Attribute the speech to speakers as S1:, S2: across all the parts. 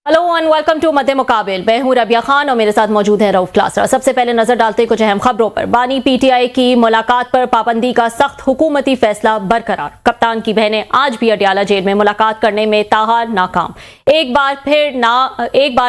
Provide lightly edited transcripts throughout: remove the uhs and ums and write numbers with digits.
S1: Hello and welcome to मध्य मुकाबिल। मैं हूं रबिया खान और मेरे साथ मौजूद है रऊफ क्लासरा। सबसे पहले नजर डालते कुछ अहम खबरों पर। बानी पीटीआई की मुलाकात पर पाबंदी का सख्त हुकूमती फैसला बरकरार। कप्तान की बहनें आज भी अडयाला जेल में मुलाकात करने में ताहार नाकाम। एक बार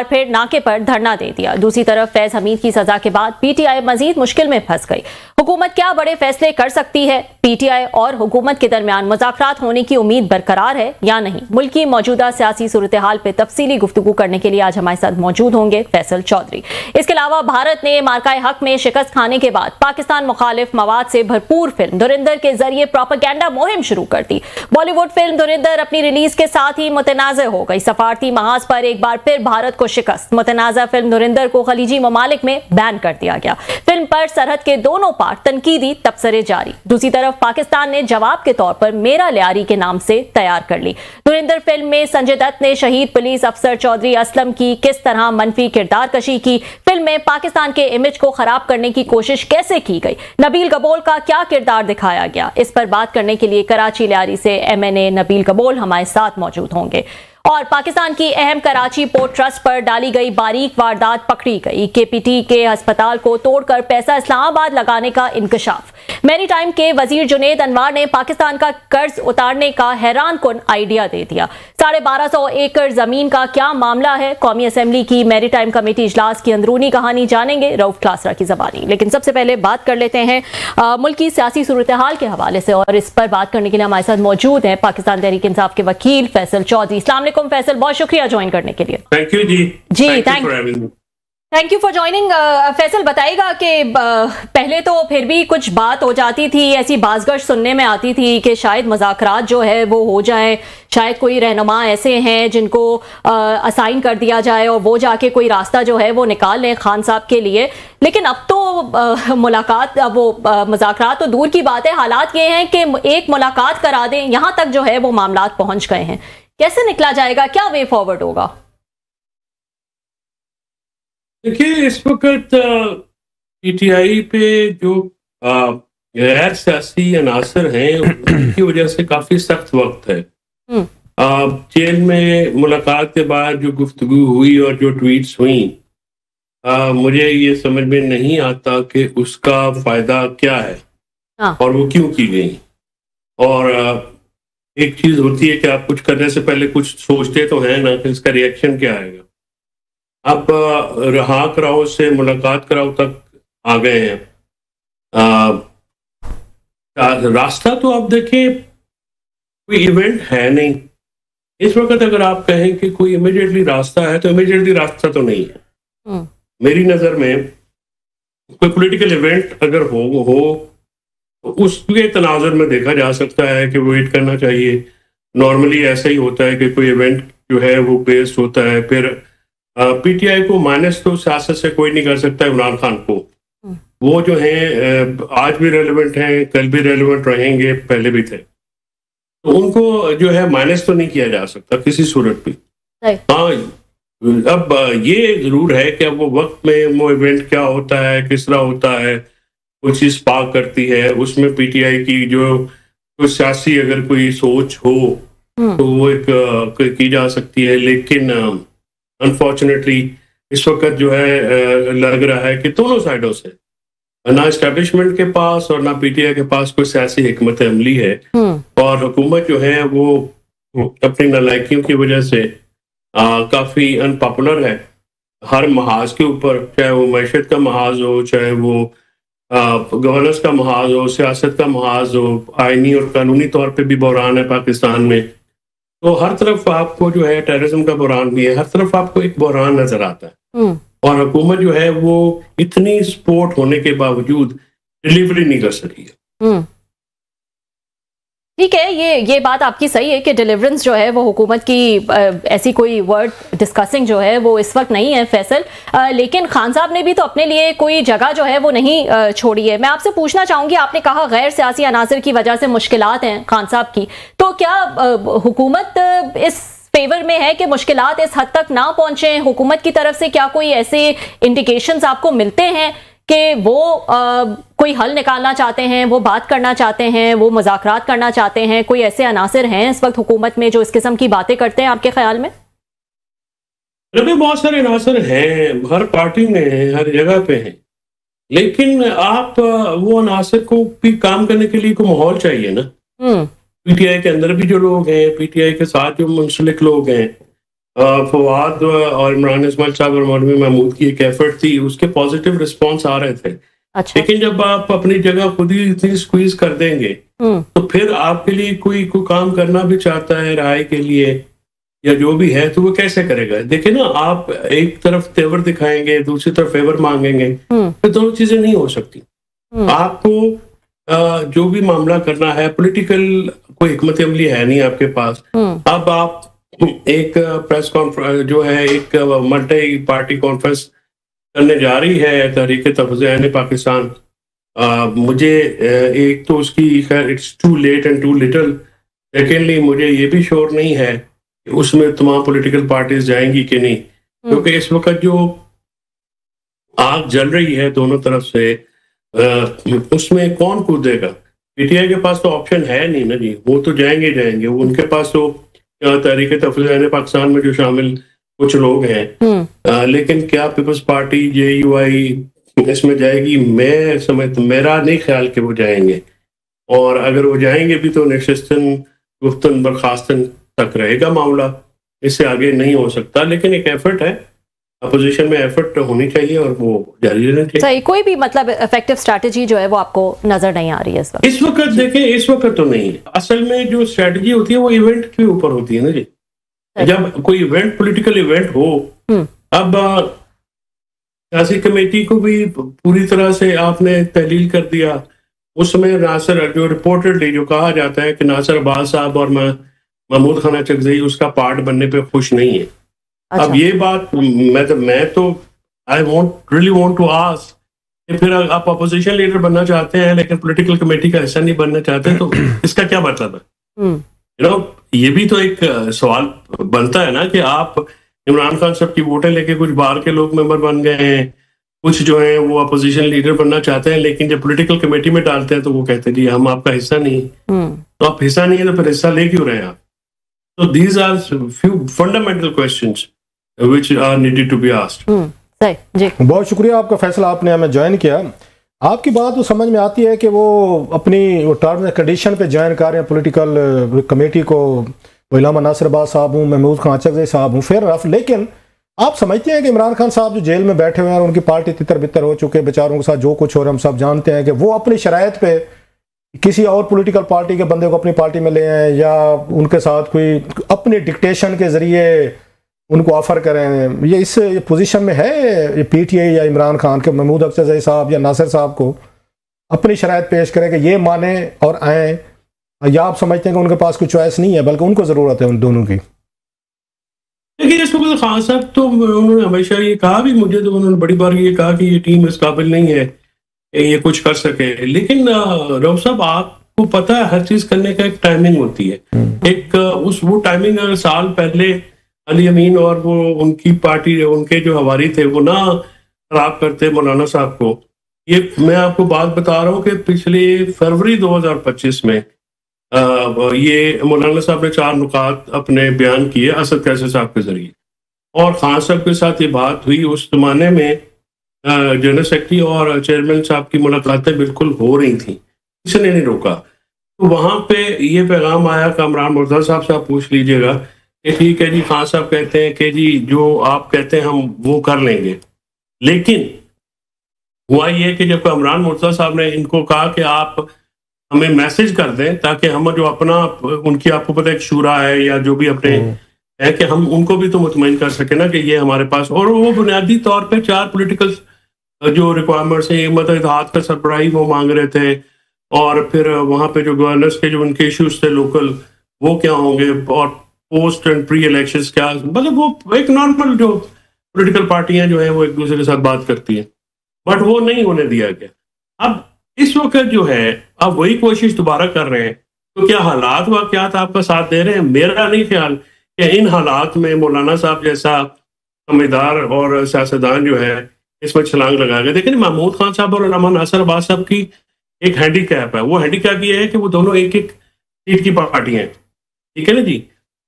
S1: फिर नाके पर धरना दे दिया। दूसरी तरफ फैज हमीद की सजा के बाद पीटीआई मजीद मुश्किल में फंस गई। हुकूमत क्या बड़े फैसले कर सकती है? पीटीआई और हुकूमत के दरमियान मुज़ाकरात होने की उम्मीद बरकरार है या नहीं? मुल्क की मौजूदा सियासी सूरत हाल पर तफसीली गुफ्तगू करने के लिए आज हमारे साथ मौजूद होंगे फैसल चौधरी। इसके अलावा भारत ने मार्काए हक में शिकस्त खाने के बाद पाकिस्तान मुखालिफ मवाद से भरपूर फिल्म धुरंधर के जरिए प्रोपेगेंडा मुहिम शुरू कर दी। बॉलीवुड फिल्म धुरंधर अपनी रिलीज के साथ ही मुतनाज़ हो गई। सफारती महाज पर एक बार फिर भारत को शिकस्त। मुतनाज़ा फिल्म धुरंधर को खलीजी ममालिक में बैन कर दिया गया। फिल्म पर सरहद के दोनों पार तनकीदी तबसरे जारी। दूसरी तरफ पाकिस्तान ने जवाब के तौर पर मेरा लियारी के नाम से तैयार कर ली। धुरंधर फिल्म में संजय दत्त ने शहीद पुलिस अफसर चौधरी असलम की किस तरह मनफी किरदार कशी की, फिल्म में पाकिस्तान के इमेज को खराब करने की कोशिश कैसे की गई, नबील कबोल का क्या किरदार दिखाया गया, इस पर बात करने के लिए कराची लियारी से MNA नबील कबोल हमारे साथ मौजूद होंगे। और पाकिस्तान की अहम कराची पोर्ट ट्रस्ट पर डाली गई बारीक वारदात पकड़ी गई। KPT के अस्पताल को तोड़कर पैसा इस्लामाबाद लगाने का इंकशाफ। मैरीटाइम के वजीर जुनेद अनवार ने पाकिस्तान का कर्ज उतारने का हैरान कुन आइडिया दे दिया। 1250 एकड़ जमीन का क्या मामला है? कौमी असेंबली की मैरीटाइम कमेटी इजलास की अंदरूनी कहानी जानेंगे रऊफ क्लासरा की जबानी। लेकिन सबसे पहले बात कर लेते हैं मुल्क की सियासी सूरत हाल के हवाले से, और इस पर बात करने के लिए हमारे साथ मौजूद है पाकिस्तान तहरीक इंसाफ के वकील फैसल चौधरी। अस्सलाम वालेकुम फैसल, बहुत शुक्रिया ज्वाइन करने के लिए।
S2: Thank you ji,
S1: thank you for joining. Faisal, बताइएगा कि पहले तो फिर भी कुछ बात हो जाती थी, ऐसी बाज़गश सुनने में आती थी कि शायद मुज़ाकरात जो है वो हो जाए, शायद कोई रहनुमा ऐसे हैं जिनको असाइन कर दिया जाए और वो जाके कोई रास्ता जो है वो निकाल लें खान साहब के लिए। लेकिन अब तो मुज़ाकरात तो दूर की बात है, हालात ये हैं कि एक मुलाकात करा दें, यहाँ तक जो है वो मामलात पहुँच गए हैं। कैसे निकला जाएगा? क्या वे फॉरवर्ड होगा?
S2: देखिए, इस वक्त PTI पे जो गैर सियासी अनासर हैं उनकी वजह से काफी सख्त वक्त है। जेल में मुलाकात के बाद जो गुफ्तगू हुई और जो ट्वीट्स हुई, मुझे ये समझ में नहीं आता कि उसका फायदा क्या है और वो क्यों की गई। और एक चीज होती है कि आप कुछ करने से पहले कुछ सोचते तो हैं ना कि इसका रिएक्शन क्या आएगा। अब रहा कराओ से मुलाकात कराओ तक आ गए हैं। रास्ता तो आप देखें, कोई इवेंट है नहीं इस वक्त। अगर आप कहें कि कोई इमीडिएटली रास्ता है तो इमीडिएटली रास्ता तो नहीं है। मेरी नज़र में कोई पॉलिटिकल इवेंट अगर हो तो उसके तनाजुर में देखा जा सकता है कि वेट करना चाहिए। नॉर्मली ऐसा ही होता है कि कोई इवेंट जो है वो बेस्ड होता है। फिर PTI को माइनस तो सियासत से कोई नहीं कर सकता। इमरान खान को वो जो हैं आज भी रेलेवेंट हैं, कल भी रेलेवेंट रहेंगे, पहले भी थे, तो उनको जो है माइनस तो नहीं किया जा सकता किसी सूरत भी। हाँ, अब ये जरूर है कि अब वो वक्त में वो इवेंट क्या होता है, किस तरह होता है, कोई चीज स्पार्क करती है, उसमें PTI की जो सियासी अगर कोई सोच हो तो वो एक की जा सकती है। लेकिन अनफॉर्चुनेटली इस वक्त जो है लग रहा है कि दोनों साइडों से ना एस्टेब्लिशमेंट के पास और ना PTI के पास कोई सियासी हिकमत अमली है। और हुकूमत जो है वो अपनी नालायकियों की वजह से काफी अनपॉपुलर है हर महाज के ऊपर, चाहे वो मैशत का महाज हो, चाहे वो गवर्नेंस का महाज हो, सियासत का महाज हो, आईनी और कानूनी तौर पे भी बहरान है पाकिस्तान में। तो हर तरफ आपको जो है टेररिज्म का बहरान भी है, हर तरफ आपको एक बहरान नजर आता है। और हुकूमत जो है वो इतनी सपोर्ट होने के बावजूद डिलीवरी नहीं कर सकी है।
S1: ठीक है, ये बात आपकी सही है कि डिलीवरेंस जो है वो हुकूमत की ऐसी कोई वर्ड डिस्कसिंग जो है वो इस वक्त नहीं है फैसल। लेकिन खान साहब ने भी तो अपने लिए कोई जगह जो है वो नहीं छोड़ी है। मैं आपसे पूछना चाहूंगी, आपने कहा गैर सियासी अनासर की वजह से मुश्किलात हैं खान साहब की, तो क्या हुकूमत इस फेवर में है कि मुश्किलात इस हद तक ना पहुंचे? हुकूमत की तरफ से क्या कोई ऐसे इंडिकेशंस आपको मिलते हैं कि वो कोई हल निकालना चाहते हैं, वो बात करना चाहते हैं, वो मुज़ाकरात करना चाहते हैं? कोई ऐसे अनासर हैं इस वक्त हुकूमत में जो इस किस्म की बातें करते हैं आपके ख्याल में?
S2: अरे बहुत सारे अनासर हैं, हर पार्टी में हैं, हर जगह पे हैं, लेकिन आप वो अनासर को भी काम करने के लिए कोई माहौल चाहिए ना। पीटीआई के अंदर भी जो लोग हैं, पीटीआई के साथ जो मुंसलिक लोग हैं, फवाद और इमरान इस्माइल साहब और मौलवी महमूद की एक एफर्ट थी, उसके पॉजिटिव रिस्पॉन्स आ रहे थे।
S1: अच्छा।
S2: लेकिन जब आप अपनी जगह खुद ही इतनी स्क्वीज कर देंगे तो फिर आपके लिए कोई काम करना भी चाहता है राय के लिए या जो भी है, तो वो कैसे करेगा? देखिए ना, आप एक तरफ तेवर दिखाएंगे, दूसरी तरफ फेवर मांगेंगे, तो दोनों चीजें नहीं हो सकती। आपको जो भी मामला करना है, पॉलिटिकल कोई हिकमत अमली है नहीं आपके पास। अब आप एक प्रेस कॉन्फ्रेंस जो है, एक मल्टी पार्टी कॉन्फ्रेंस करने जा रही है तहरीक तहफ़्फ़ुज़ पाकिस्तान। मुझे एक तो उसकी खैर it's too late and too little, secondly मुझे ये भी श्योर नहीं है कि उसमें तमाम पॉलिटिकल पार्टीज जाएंगी कि नहीं, क्योंकि इस वक्त जो आग जल रही है दोनों तरफ से, उसमें कौन कूदेगा? पीटीआई के पास तो ऑप्शन है नहीं ना जी, वो तो जाएंगे जाएंगे। वो उनके पास तो तहरीक तहफ़्फ़ुज़ पाकिस्तान में जो शामिल कुछ लोग हैं, लेकिन क्या पीपल्स पार्टी JUI इसमें जाएगी? मैं समझ, मेरा नहीं ख्याल कि वो जाएंगे, और अगर वो जाएंगे भी तो नशिस्तन गुफ्तन बर्खास्तन तक रहेगा मामला, इससे आगे नहीं हो सकता। लेकिन एक एफर्ट है, अपोजिशन में एफर्ट होनी चाहिए और वो जारी रहना चाहिए।
S1: सही, कोई भी मतलब इफेक्टिव स्ट्रैटेजी जो है वो आपको नजर नहीं आ रही है
S2: इस वक्त? देखें, इस वक्त तो नहीं है। असल में जो स्ट्रैटेजी होती है वो इवेंट के ऊपर होती है ना जी। जब कोई इवेंट, पॉलिटिकल इवेंट हो, अब सियासी कमेटी को भी पूरी तरह से आपने तहलील कर दिया। उसमें नासिर, जो रिपोर्टेडली जो कहा जाता है कि नासिर अब्बास साहब और महमूद खान चकजई उसका पार्ट बनने पे खुश नहीं है। अच्छा। अब ये बात मैं तो I really want to ask कि फिर आप अपोजिशन लीडर बनना चाहते हैं लेकिन पॉलिटिकल कमेटी का हिस्सा नहीं बनना चाहते, तो इसका क्या मतलब है? ये भी तो एक सवाल बनता है ना कि आप इमरान खान साहब की वोटें लेके कुछ बाहर के लोग मेंबर बन गए हैं, कुछ जो है वो अपोजिशन लीडर बनना चाहते हैं, लेकिन जब पॉलिटिकल कमेटी में डालते हैं तो वो कहते हैं जी हम आपका हिस्सा नहीं। तो आप हिस्सा नहीं है तो फिर हिस्सा ले क्यों रहे हैं आप? तो these are few fundamental questions which are needed to be asked.
S3: सही जी, बहुत शुक्रिया आपका, फैसला आपने हमें ज्वाइन किया। आपकी बात तो समझ में आती है कि वो अपनी टर्म्स एंड कंडीशन पे ज्वाइन कर रहे हैं पॉलिटिकल कमेटी को, इलामा नासिर अब्बास साहब हूँ, महमूद खान चकजई साहब हूँ, फेयर रफ। लेकिन आप समझते हैं कि इमरान खान साहब जो जेल में बैठे हुए हैं और उनकी पार्टी तितर बितर हो चुके बेचारों के साथ जो कुछ हो रहा है हम सब जानते हैं, कि वो अपनी शराइत पे किसी और पॉलिटिकल पार्टी के बंदे को अपनी पार्टी में ले आए या उनके साथ कोई अपनी डिक्टेशन के जरिए उनको ऑफर करें? ये इस पोजीशन में है ये पीटीआई या इमरान खान के महमूद चकजई साहब या नासिर साहब को अपनी शराइत पेश करें कि ये माने और आए, या आप समझते हैं कि उनके पास कोई चॉइस नहीं है बल्कि उनको ज़रूरत है उन दोनों की?
S2: देखिए, इस वक्त खान साहब तो उन्होंने हमेशा ये कहा भी, मुझे तो उन्होंने बड़ी बार ये कहा कि ये टीम इस काबिल नहीं है ये कुछ कर सके। लेकिन रऊफ साहब, आपको पता है हर चीज करने का एक टाइमिंग होती है। एक वो टाइमिंग साल पहले अली अमीन और वो उनकी पार्टी, उनके जो हवारी थे, वो ना खराब करते मौलाना साहब को। ये मैं आपको बात बता रहा हूँ कि पिछले फरवरी 2025 में ये मौलाना साहब ने 4 नुकात अपने बयान किए असद कैसर साहब के जरिए, और खान साहब के साथ ये बात हुई। उस जमाने में जनरल सेक्रेटरी और चेयरमैन साहब की मुलाकातें बिल्कुल हो रही थी, किसी ने नहीं रोका। तो वहां पे ये पैगाम आया कि इमरान मुर्तज़ा साहब से आप पूछ लीजिएगा कि ठीक है जी, खान साहब कहते हैं कि जी जो आप कहते हैं हम वो कर लेंगे। लेकिन हुआ ये कि जब इमरान मुर्तज़ा साहब ने इनको कहा कि आप हमें मैसेज कर दें ताकि हम जो अपना, उनकी आपको पता है शूरा है या जो भी अपने है, कि हम उनको भी तो मुतमईन कर सके ना कि ये हमारे पास, और वो बुनियादी तौर पे 4 पॉलिटिकल जो रिक्वायरमेंट्स है, मतलब इत्तेहाद का सरबराही वो मांग रहे थे, और फिर वहाँ पे जो गवर्नर्स के जो उनके इश्यूज थे लोकल वो क्या होंगे, और पोस्ट एंड प्री इलेक्शंस क्या, मतलब वो एक नॉर्मल जो पॉलिटिकल पार्टियां जो है वो एक दूसरे के साथ बात करती हैं, बट वो नहीं होने दिया गया। अब इस वक्त जो है अब वही कोशिश दोबारा कर रहे हैं, तो क्या हालात वाकयात आपका साथ दे रहे हैं? मेरा नहीं ख्याल कि इन हालात में मौलाना साहब जैसा समझदार और सियासतदान जो है इसमें छलांग लगाएगा। देखिए, महमूद खान साहब और इलामा नासिर अब्बास साहब की एक हैंडीकैप है, वो हैंडीकैप ये है कि वो दोनों एक एक सीट की पार्टी हैं, ठीक है ना जी।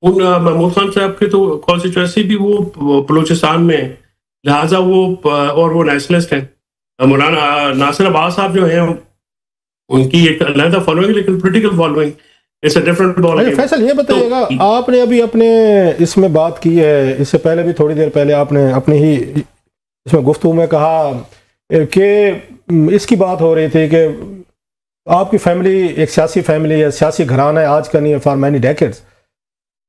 S2: उन महमूद खान साहब के तो कॉन्स्टिट्यूंसी भी वो बलूचिस्तान में है, लिहाजा वो और वो नेशनलिस्ट हैं। मौलाना नासिर अब्बास साहब जो हैं उनकी एक अलग फॉलोइंग, लेकिन political following it's a different ball.
S3: Faisal ये बताइएगा, आपने अभी अपने इसमें बात की है, इससे पहले भी थोड़ी देर पहले आपने अपनी ही इसमें गुफ्तगू में कहा कि इसकी बात हो रही थी कि आपकी फैमिली एक सियासी फैमिली है, सियासी घराना है, आज का नहीं है, फॉर मैनी डेकेड्स।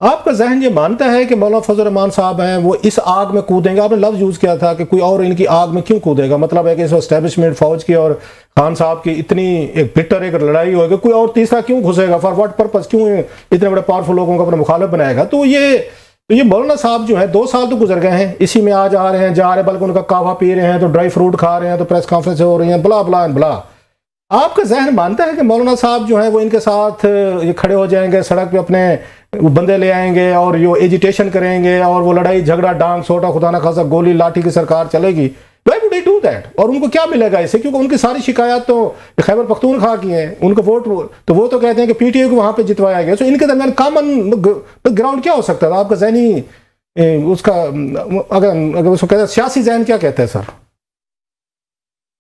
S3: आपका जहन ये मानता है कि मौलाना फजल रहमान साहब हैं वो इस आग में कूदेंगे? आपने लफ्ज़ यूज़ किया था कि कोई और इनकी आग में क्यों कूदेगा, मतलब है कि इस एस्टेब्लिशमेंट फौज की और खान साहब की इतनी एक बिटर एक लड़ाई होगी, कोई और तीसरा क्यों घुसेगा, फॉर व्हाट पर्पस, क्यों इतने बड़े पावरफुल लोगों को अपना मुखालिफ बनाएगा? तो ये मौलाना साहब जो है 2 साल तो गुजर गए हैं, इसी में आज आ रहे हैं जा रहे हैं, बल्कि उनका कहवा पी रहे हैं तो ड्राई फ्रूट खा रहे हैं तो प्रेस कॉन्फ्रेंस हो रही हैं, बला बला बला। आपका जहन मानता है कि मौलाना साहब जो है वो इनके साथ ये खड़े हो जाएंगे, सड़क पे अपने बंदे ले आएंगे और यो एजिटेशन करेंगे और वो लड़ाई झगड़ा डांग सोटा खुदा ना खासा गोली लाठी की सरकार चलेगी? Why would they do that? और उनको क्या मिलेगा इससे? क्योंकि उनकी सारी शिकायत तो खैबर पख्तूनख्वा की हैं, उनको वोट तो वो तो कहते हैं कि पीटीआई को वहां पे जितवाया गया। तो इनके दरमियान कॉमन ग्राउंड क्या हो सकता था? आपका जहनी उसका अगर उसको कहते हैं सियासी जहन क्या कहते हैं सर?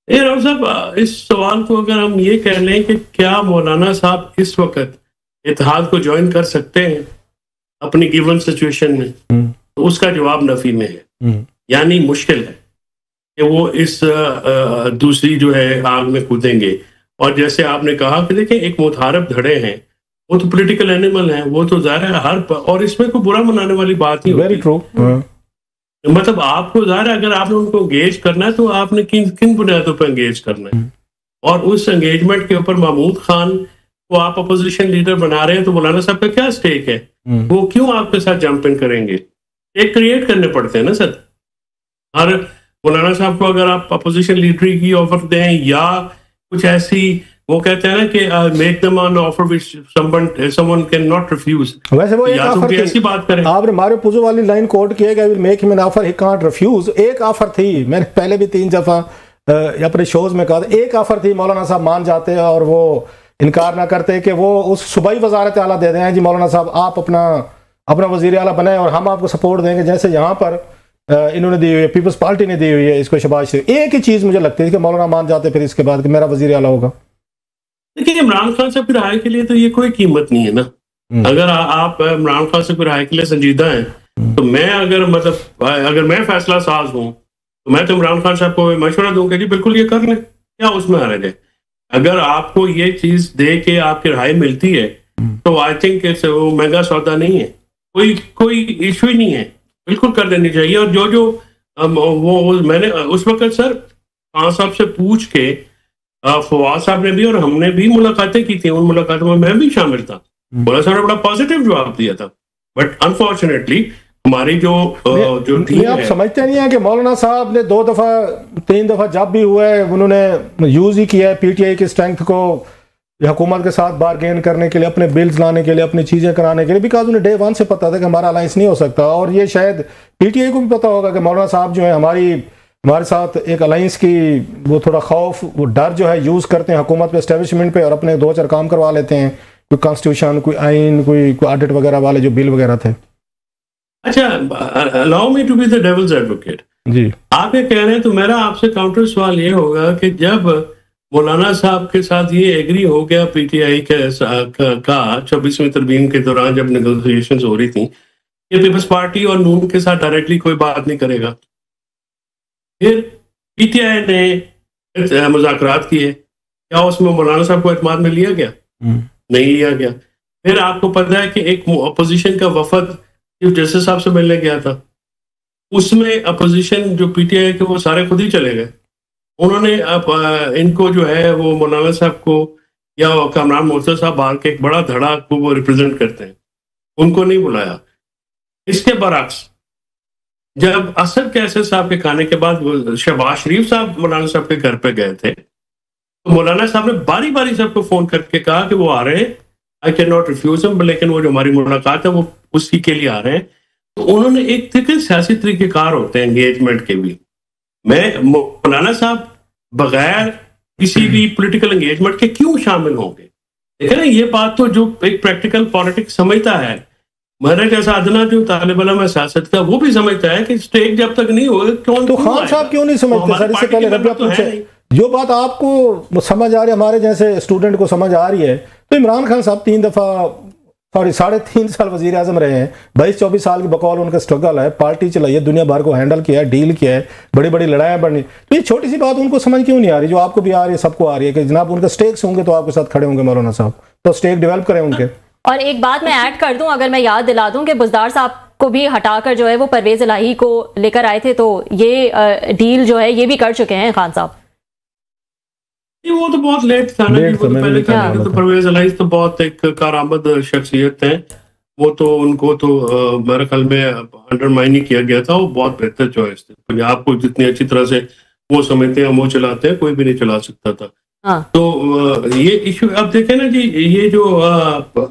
S2: राव साहब, इस सवाल को अगर हम ये कह लें कि क्या मौलाना साहब इस वक्त इत्तेहाद को ज्वाइन कर सकते हैं अपनी गिवन सिचुएशन में, तो उसका जवाब नफी में है, यानी मुश्किल है कि वो इस दूसरी जो है आग में कूदेंगे। और जैसे आपने कहा कि देखिए एक मुतहारब धड़े हैं, वो तो पॉलिटिकल एनिमल हैं, वो तो ज़ाहिर है और इसमें कोई बुरा मनाने वाली बात नहीं होती।
S3: Very true.
S2: मतलब आपको ज़ाहिर है अगर आपने उनको एंगेज करना है तो आपने किन बुनियादों पर एंगेज करना है, और उस एंगेजमेंट के ऊपर महमूद खान को आप अपोजिशन लीडर बना रहे हैं, तो मौलाना साहब का क्या स्टेक है? वो क्यों आपके साथ जंप इन करेंगे? एक क्रिएट करने पड़ते हैं ना सर। और मौलाना साहब को अगर आप अपोजिशन लीडरी की ऑफर दें या कुछ ऐसी, वो कहते हैं ना कि make them an offer which someone can not refuse.
S3: वैसे वो एक ऑफर थी,
S2: ऐसी बात करें, आपने
S3: मारियो पुजो वाली लाइन कोट किया कि I will make him an offer he can't refuse. एक ऑफर थी, मैंने पहले भी 3 दफा अपने शोज में कहा था, एक ऑफर थी, मौलाना साहब मान जाते और वो इनकार ना करते कि वो उस सूबाई वजारत आला दे दें, जी मौलाना साहब आप अपना वजीर आला बनाए और हम आपको सपोर्ट देंगे, जैसे यहाँ पर इन्होंने दी हुई है, पीपल्स पार्टी ने दी हुई है इसको शहबाज शरीफ। एक ही चीज मुझे लगती है कि मौलाना मान जाते फिर इसके बाद कि मेरा वजीर आला होगा।
S2: देखिए इमरान खान साहब की राय के लिए तो ये कोई कीमत नहीं है ना। अगर आप इमरान खान साहब की राय के लिए संजीदा हैं, तो मैं अगर मैं फैसला साज हूँ तो मैं तो इमरान खान साहब को मशवरा दूंगा जी बिल्कुल ये कर लें, क्या उसमें हर्ज है? अगर आपको ये चीज दे के आपकी राय मिलती है तो आई थिंक वो महंगा सौदा नहीं है, कोई इशू ही नहीं है, बिल्कुल कर देनी चाहिए। और जो वो मैंने उस वक्त सर खान साहब से पूछ के फवाद साहब ने भी और हमने भी मुलाकातें की थी, उन मुलाकातों में मैं भी शामिल था। मौलाना साहब ने बड़ा पॉजिटिव जवाब दिया था, बट अनफॉर्चुनेटली हमारी जो टीम
S3: आप समझते नहीं है कि मौलाना साहब ने 2 दफा 3 दफा जब भी हुआ है उन्होंने यूज ही किया है पीटीआई की स्ट्रेंथ को हुकूमत के साथ बारगेन करने के लिए, अपने बिल्स लाने के लिए, अपनी चीज़ें कराने के लिए, बिकॉज उन्हें डे 1 से पता था कि हमारा अलायंस नहीं हो सकता। और ये शायद पीटीआई को भी पता होगा कि मौलाना साहब जो है हमारे साथ एक अलायंस की वो थोड़ा खौफ, वो डर जो है यूज़ करते हैं हुकूमत पे, एस्टेब्लिशमेंट पे, और अपने 2-4 काम करवा लेते हैं, कोई कॉन्स्टिट्यूशन, कोई आइन, कोई ऑडिट वगैरह वाले जो बिल वगैरह थे।
S2: अच्छा, allow me to be the devil's advocate जी। आप ये कह रहे हैं तो मेरा आपसे काउंटर सवाल ये होगा कि जब मौलाना साहब के साथ ये एग्री हो गया पीटीआई का 26वीं तरमीम के दौरान जब नेगोशिएशंस हो रही थी कि पीपल्स पार्टी और नून के साथ डायरेक्टली कोई बात नहीं करेगा, फिर पीटीआई ने मुज़ाकरात किए, क्या उसमें मौलाना साहब को एतमाद में लिया गया? नहीं लिया गया। फिर आपको पता है कि एक अपोजिशन का वफद चीफ जस्टिस साहब से मिलने गया था, उसमें अपोजिशन जो पीटीआई के वो सारे खुद ही चले गए। उन्होंने इनको जो है वो मौलाना साहब को या कामरान मोर्चा साहब बाहर के एक बड़ा धड़ा को वो रिप्रेजेंट करते हैं, उनको नहीं बुलाया। इसके बरक्स जब असद कैसर साहब के खाने के बाद शहबाज शरीफ साहब मौलाना साहब के घर पे गए थे, तो मौलाना साहब ने बारी बारी सबको फोन करके कहा कि वो आ रहे हैं, I can not refuse him, लेकिन वो जो हमारी मुलाकात है वो उसी के लिए आ रहे हैं। तो उन्होंने एक तरीके सियासी तरीकेकार होते हैं एंगेजमेंट के भी। मैं मौलाना साहब बगैर किसी भी पॉलिटिकल एंगेजमेंट के क्यों शामिल होंगे? देखिए ना, ये बात तो जो एक प्रैक्टिकल पॉलिटिक्स समझता है मेरे जैसा अदना जो तालिब इल्म है सियासत का, वो भी समझता है कि स्टेक जब तक नहीं होगा कौन
S3: तो खान साहब क्यों नहीं समझते सर? इससे पहले रबिया पूछे, जो बात आपको समझ आ रही है, हमारे जैसे स्टूडेंट को समझ आ रही है, तो इमरान खान साहब 3.5 साल वजीर आजम रहे हैं, 22-24 साल की बकौल उनका स्ट्रगल है, पार्टी चलाई है, दुनिया भर को हैंडल किया है, डील किया है, बड़ी बड़ी लड़ाइयां बढ़नी, तो ये छोटी सी बात उनको समझ क्यों नहीं आ रही, जो आपको भी आ रही है, सबको आ रही है कि जनाब उनके स्टेक्स होंगे तो आपके साथ खड़े होंगे मौलाना साहब, तो स्टेक डेवलप करें उनके।
S1: और एक बात मैं ऐड कर दूं, अगर मैं याद दिला दूं कि बुज़दार साहब को भी हटाकर जो है वो परवेज इलाही को लेकर आए थे, तो ये डील जो है ये भी कर चुके हैं खान साहब।
S2: वो तो बहुत लेट था ना, वो तो पहले था, तो परवेज इलाही तो बहुत एक कारआमद शख्सियत है, वो तो उनको तो मेरे ख्याल में अंडरमाइन ही किया गया था, वो बहुत बेहतर चॉइस थी। पंजाब को जितनी अच्छी तरह से वो समझते हैं, वो चलाते हैं, कोई भी नहीं चला सकता था। हाँ। तो ये इशू अब देखें ना जी, ये जो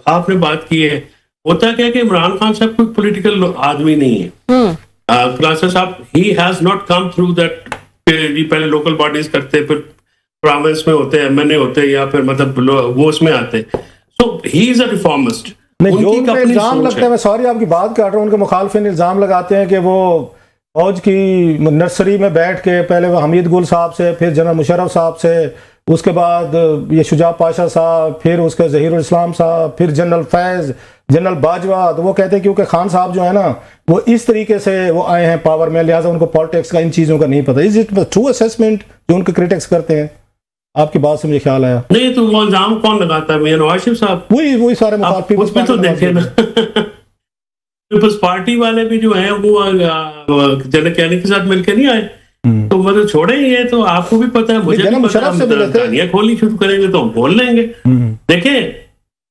S2: आपने बात की है, होता क्या कि इमरान खान साहब कोई पॉलिटिकल आदमी नहीं है। क्लासेस साहब, he has not come through that, पहले लोकल बॉडीज करते, फिर प्रोविंस में होते, एमएनए होते, या फिर मतलब वो उसमें आते। सो ही इज अ रिफॉर्मिस्ट।
S3: नहीं, जो उनपे इल्जाम लगता है, मैं सॉरी आपकी बात काट रहा हूँ, उनके मुखालफिन इल्जाम लगाते हैं कि वो फौज की नर्सरी में बैठ के पहले वो हमीद गुल साहब से, फिर जनरल मुशर्रफ साहब से, उसके बाद ये शुजा पाशा साहब, फिर उसके ज़हीरुल इस्लाम साहब, फिर जनरल फैज़, जनरल बाजवा, तो वो कहते हैं क्योंकि खान साहब जो है ना वो इस तरीके से वो आए हैं पावर में, लिहाजा उनको पॉलिटिक्स का इन चीज़ों का नहीं पता। इज इट ट्रू असेसमेंट जो उनके क्रिटिक्स करते हैं? आपकी बात से मुझे ख्याल आया।
S2: नहीं, तो वो इल्जाम कौन लगाता है? मियां नवाज शरीफ साहब।
S3: वही सारे
S2: उसमें तो देखे ना पीपल्स पार्टी वाले भी जो है वो जनरल कैनी के साथ मिलकर नहीं आए, तो वो तो छोड़े ही है। तो आपको भी पता है, मुझे भी पता है, कहानियां खोलनी शुरू करेंगे तो हम बोल लेंगे। देखिए,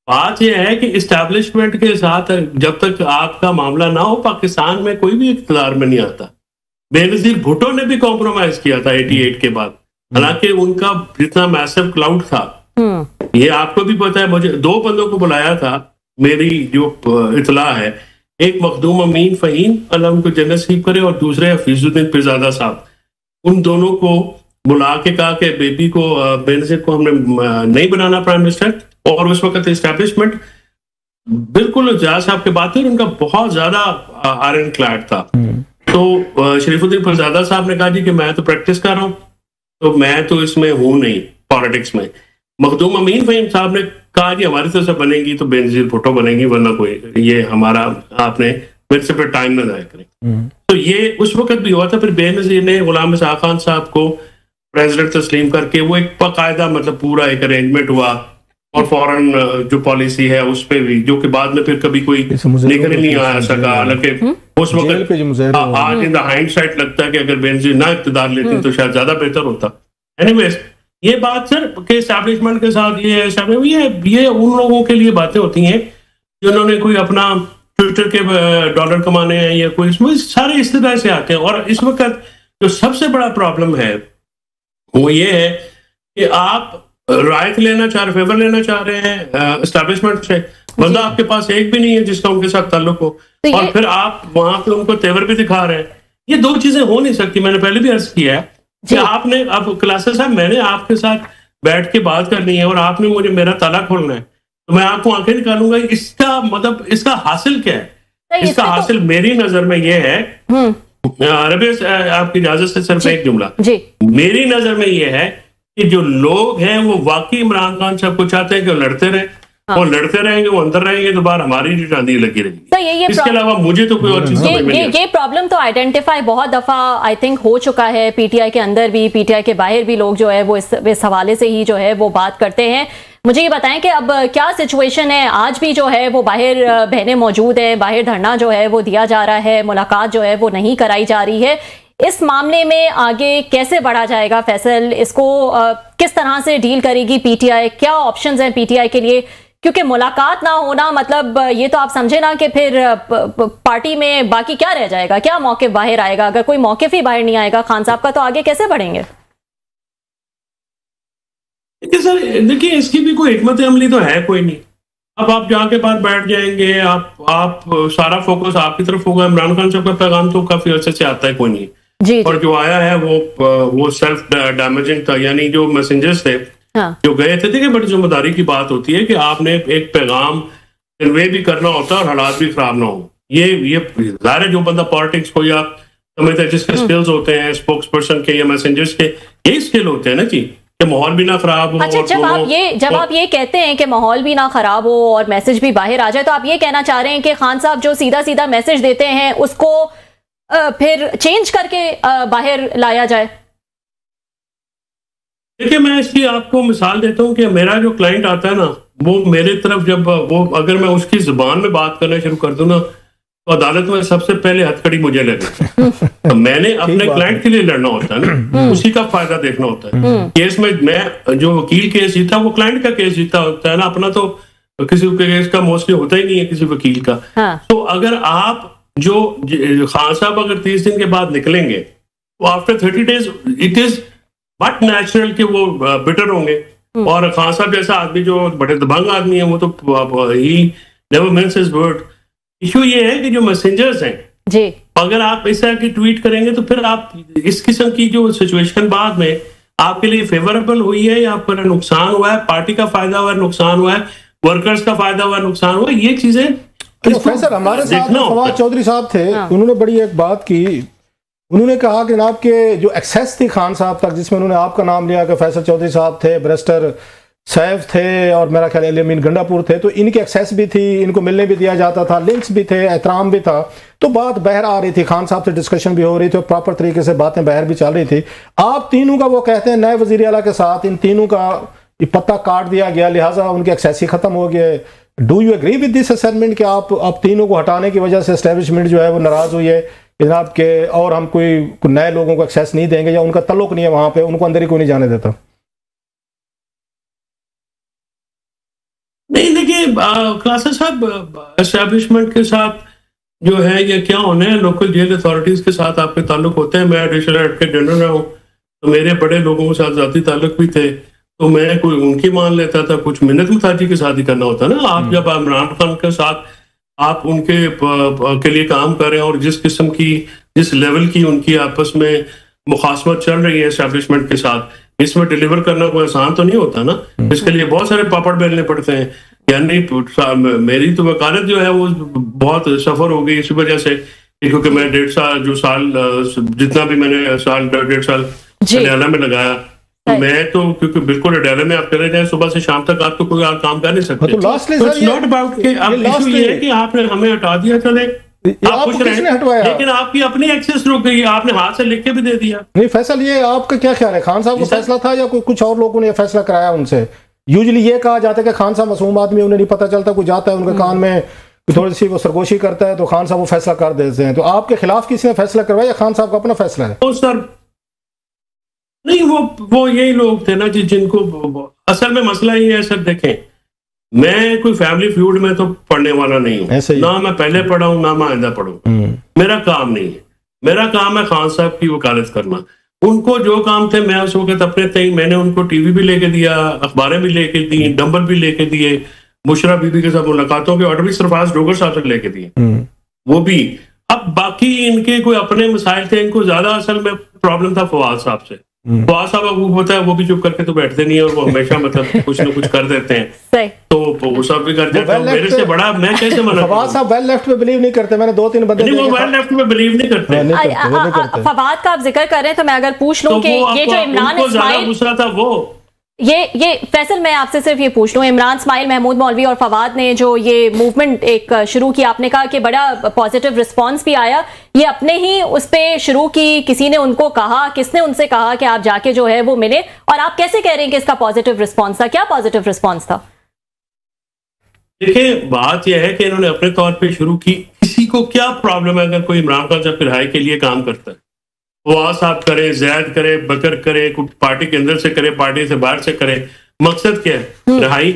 S2: बात यह है कि इस्टेब्लिशमेंट के साथ जब तक आपका मामला ना हो, पाकिस्तान में कोई भी इख्तियार में नहीं आता। बेनजीर भुट्टो ने भी कॉम्प्रोमाइज किया था 88 के बाद, हालांकि उनका जितना मैसिव क्लाउड था, ये आपको भी पता है। मुझे 2 बंदों को बुलाया था, मेरी जो इतला है, एक मखदूम अमीन फ़हीम, अल्लाह उनको जन्नत नसीब करे, और दूसरे हफीजुद्दीन पिरजादा साहब। उन दोनों को बुला के कहा कि बेबी को, बेनजीर को हमने नहीं बनाना प्राइम मिनिस्टर, और उस वक्त इस्टेब्लिशमेंट बिल्कुल जया साहब के बात है, उनका बहुत ज्यादा आयरन क्लैड था। तो शरीफुद्दीन पिरजादा साहब ने कहा जी कि मैं तो प्रैक्टिस कर रहा हूँ, तो मैं तो इसमें हूं नहीं पॉलिटिक्स में। मखदूम अमीन फ़हीम साहब ने कहा जी हमारी तरफ से बनेगी तो बेनजीर भुट्टो बनेगी, वरना कोई ये हमारा आपने मेरे से फिर टाइम न जाया करें। तो ये उस वक्त भी हुआ था। फिर बेनजीर ने गुलाम इसहाक खान साहब को प्रेसिडेंट तस्लीम करके वो एक बाकायदा मतलब पूरा एक अरेंजमेंट हुआ, और फॉरेन जो पॉलिसी है उस पर भी, जो कि बाद में फिर कभी कोई निकल ही नहीं आ सका। हालांकि उस वक्त आज इन द हाइंडसाइट लगता है कि अगर बेनजीर ना इक़्तिदार लेती तो शायद ज्यादा बेहतर होता। एनीवेज, ये बात सर के एस्टैब्लिशमेंट के साथ ये उन लोगों के लिए बातें होती हैं जिन्होंने कोई अपना ट्विटर के डॉलर कमाने हैं या कोई, सारे इस तरह से आते हैं। और इस वक्त जो सबसे बड़ा प्रॉब्लम है वो ये है कि आप राइट लेना चाह रहे, फेवर लेना चाह रहे हैं एस्टैब्लिशमेंट से, बंदा आपके पास एक भी नहीं है जिसका उनके साथ ताल्लुक हो, और फिर आप वहां पे उनको तेवर भी दिखा रहे हैं। ये 2 चीजें हो नहीं सकती। मैंने पहले भी अर्ज किया है कि आपने, अब क्लासेस साहब, मैंने आपके साथ बैठ के बात करनी है और आपने मुझे मेरा ताला खोलना है, तो मैं आपको आंखें निकालूंगा। इसका मतलब, इसका हासिल क्या है? इसका हासिल मेरी नजर में ये है, रबिया आपकी इजाजत से सिर्फ एक जुमला, मेरी नजर में ये है कि जो लोग हैं वो वाकई इमरान खान साहब को चाहते हैं कि वो लड़ते रहे, वो लड़ते रहेंगे, वो अंदर रहेंगे, तो बाहर हमारी चांदी लगी रहेगी।
S1: तो
S2: इसके अलावा मुझे तो कोई और चीज समझ में नहीं आती।
S1: ये प्रॉब्लम तो आइडेंटिफाई बहुत दफा आई थिंक हो चुका है, पीटीआई के अंदर भी, पीटीआई के बाहर भी लोग जो है वो इस हवाले से ही जो है वो बात करते हैं। मुझे ये बताएं कि अब क्या सिचुएशन है? आज भी जो है वो बाहर बहनें मौजूद हैं, बाहर धरना जो है वो दिया जा रहा है, मुलाकात जो है वो नहीं कराई जा रही है। इस मामले में आगे कैसे बढ़ा जाएगा फैसल? इसको किस तरह से डील करेगी पीटीआई? क्या ऑप्शंस हैं पीटीआई के लिए? क्योंकि मुलाकात ना होना मतलब ये तो आप समझे ना कि फिर पार्टी में बाकी क्या रह जाएगा, क्या मौके बाहर आएगा? अगर कोई मौके ही बाहर नहीं आएगा खान साहब का, तो आगे कैसे बढ़ेंगे?
S2: सर देखिए, इसकी भी कोई हिकमत अमली तो है कोई नहीं। अब आप जाके बाहर बैठ जाएंगे, आप सारा फोकस आपकी तरफ होगा। इमरान खान साहब का पैगाम तो काफी अच्छे से आता है, कोई नहीं जी, और जो आया है वो सेल्फ डैमेजिंग था। यानी जो मैसेंजर्स थे जो गए थे, देखिए बड़ी जिम्मेदारी की बात होती है कि आपने एक पैगाम कन्वे भी करना होता है और हालात भी खराब ना हो। ये ज़ाहिर है जो बंदा पॉलिटिक्स को या समझता है जिसके स्किल्स होते हैं स्पोक्स पर्सन के या मैसेंजर्स के, यही स्किल होते हैं ना जी, कि माहौल भी ना खराब हो।
S1: अच्छा, जब आप ये कहते हैं कि माहौल भी ना खराब हो और मैसेज भी बाहर आ जाए, तो आप ये कहना चाह रहे हैं कि खान साहब जो सीधा सीधा मैसेज देते हैं उसको फिर चेंज करके बाहर लाया जाए?
S2: देखिए, मैं इसकी आपको मिसाल देता हूँ कि मेरा जो क्लाइंट आता है ना, वो मेरे तरफ जब वो अगर मैं उसकी जुबान में बात करना शुरू कर दूं ना, तो अदालत में सबसे पहले हथकड़ी मुझे लगे। तो मैंने अपने क्लाइंट के लिए लड़ना होता है ना, उसी का फायदा देखना होता है। केस में मैं जो वकील केस जीता वो क्लाइंट का केस जीता होता है ना, अपना तो किसी केस का मोस्टली होता ही नहीं है किसी वकील का। तो अगर आप जो खान साहब अगर 30 दिन के बाद निकलेंगे तो after 30 days it is but natural कि वो बिटर होंगे। और खान साहब जैसा आदमी जो बड़े दबंग आदमी है वो तो he never mince his word. Issue ये है कि जो मैसेंजर्स हैं
S1: जी,
S2: अगर आप इस तरह की ट्वीट करेंगे तो फिर आप इस किस्म की जो सिचुएशन बाद में आपके लिए फेवरेबल हुई है या आपका नुकसान हुआ है, पार्टी का फायदा हुआ है, नुकसान हुआ है, वर्कर्स का फायदा हुआ, नुकसान हुआ, ये चीजें
S3: प्रोफेसर हमारे साथ फवाद चौधरी साहब थे। उन्होंने बड़ी एक बात की, उन्होंने कहा कि जनाब के जो एक्सेस थी खान साहब तक, जिसमें उन्होंने आपका नाम लिया कि फैसल चौधरी साहब थे, बैरिस्टर सैफ थे और मेरा ख्याल अमीन गंडापुर थे, तो इनकी एक्सेस भी थी, इनको मिलने भी दिया जाता था, लिंक्स भी थे, एहतराम भी था। तो बात बाहर आ रही थी, खान साहब से डिस्कशन भी हो रही थी और प्रॉपर तरीके से बातें बाहर भी चल रही थी। आप तीनों का वो कहते हैं नए वजीर आला के साथ इन तीनों का पत्ता काट दिया गया, लिहाजा उनके एक्सेस ही खत्म हो गए। Do you agree with this assessment कि आप तीनों को हटाने की वजह से एस्टेब्लिशमेंट जो है वो नाराज हुई है जनाब के, और हम कोई नए लोगों को एक्सेस नहीं देंगे या उनका तल्लुक नहीं है वहां पे, उनको अंदर ही कोई नहीं जाने देता?
S2: नहीं, देखिए क्लासेस साहब एस्टेब्लिशमेंट के साथ जो है ये क्या होना है, लोकल जेल अथॉरिटीज के साथ आपके ताल्लुक होते हैं। मैं एडिशनल एडवोकेट जनरल रहा हूँ, तो मेरे बड़े लोगों के साथ जाती ताल्लुक भी थे, तो मैं कोई उनकी मान लेता था, कुछ मिन्नत मुताजी के साथ ही करना होता ना। आप जब इमरान खान के साथ आप उनके के लिए काम कर रहे हैं और जिस किस्म की जिस लेवल की उनकी आपस में मुखासमत चल रही है एस्टेब्लिशमेंट के साथ, इसमें डिलीवर करना कोई आसान तो नहीं होता ना। इसके लिए बहुत सारे पापड़ बेलने पड़ते हैं। यानी मेरी तो वकालत जो है वो बहुत सफर हो गई इसी वजह से, क्योंकि मैं 1.5 साल जितना भी मैंने साल 1.5 साल अडयाला में लगाया, तो मैं तो क्योंकि बिल्कुल अडयाला में आप चले जाए सुबह से शाम तक आप तो कोई और काम कर नहीं सकते। तो इट्स नॉट अबाउट कि अब इशू ये है कि आपने हमें हटा दिया, चले आप खुश रहे, लेकिन आपकी अपनी एक्सेस रुक गई, आपने हाथ से लिख के भी दे दिया।
S3: नहीं फैसल, ये आपका क्या ख्याल है, खान साहब को फैसला था या कुछ और लोगों ने फैसला कराया उनसे? यूजुअली ये कहा जाता है कि खान साहब मासूम आदमी, उन्हें नहीं पता चलता, कोई जाता है उनके कान में थोड़ी सी वो सरगोशी करता है तो खान साहब वो फैसला कर देते हैं। तो आपके खिलाफ किसी ने फैसला करवाया या खान साहब का अपना फैसला है?
S2: सर नहीं, वो यही लोग थे ना जिनको असल में मसला ये है सर, देखें मैं कोई फैमिली फ्यूड में तो पढ़ने वाला नहीं हूँ, ना मैं पहले पढ़ा हूँ ना मैं आइंदा पढ़ूंगा, मेरा काम नहीं है। मेरा काम है खान साहब की वकालत करना। उनको जो काम थे मैं उस वक्त अपने तय, मैंने उनको टीवी भी लेके दिया, अखबारें भी लेके दी, डंबल भी लेके दिए, बुशरा बीबी के साथ मुलाकातों के ऑर्डर भी सरफराज डोगर साहब से लेके दिए, वो भी। अब बाकी इनके कोई अपने मसाइल थे, इनको ज्यादा असल में प्रॉब्लम था फवाद साहब से। फवाद साहब आपको होता है वो भी चुप करके तो बैठते नहीं है और वो हमेशा मतलब कुछ ना कुछ कर देते हैं, तो वो सब भी कर देते हैं। मेरे से बड़ा मैं कैसे मना?
S3: फवाद साहब वेल लेफ्ट पे बिलीव नहीं करते, मैंने 2-3 बंदे
S2: नहीं, वो वेल लेफ्ट पे बिलीव नहीं करते।
S1: फवाद का आप जिक्र कर रहे हैं तो मैं अगर पूछ लूं कि ये जो इमरान इस्माइल
S2: दूसरा था वो
S1: ये फैसल, मैं आपसे सिर्फ ये पूछ लूं, इमरान इस्माइल, महमूद मौलवी और फवाद ने जो ये मूवमेंट एक शुरू की, आपने कहा कि बड़ा पॉजिटिव रिस्पांस भी आया, ये अपने ही उस पे शुरू की, किसी ने उनको कहा, किसने उनसे कहा कि आप जाके जो है वो मिले, और आप कैसे कह रहे हैं कि इसका पॉजिटिव रिस्पांस था? क्या पॉजिटिव रिस्पांस था?
S2: देखिए बात यह है कि इन्होंने अपने तौर पर शुरू की। किसी को क्या प्रॉब्लम है अगर कोई इमरान खान साहब रिहाई के लिए काम करता है? फवाद साहब करे, जैद करे, बकर करे, पार्टी के अंदर से करे, पार्टी से बाहर से करे, मकसद क्या है? रिहाई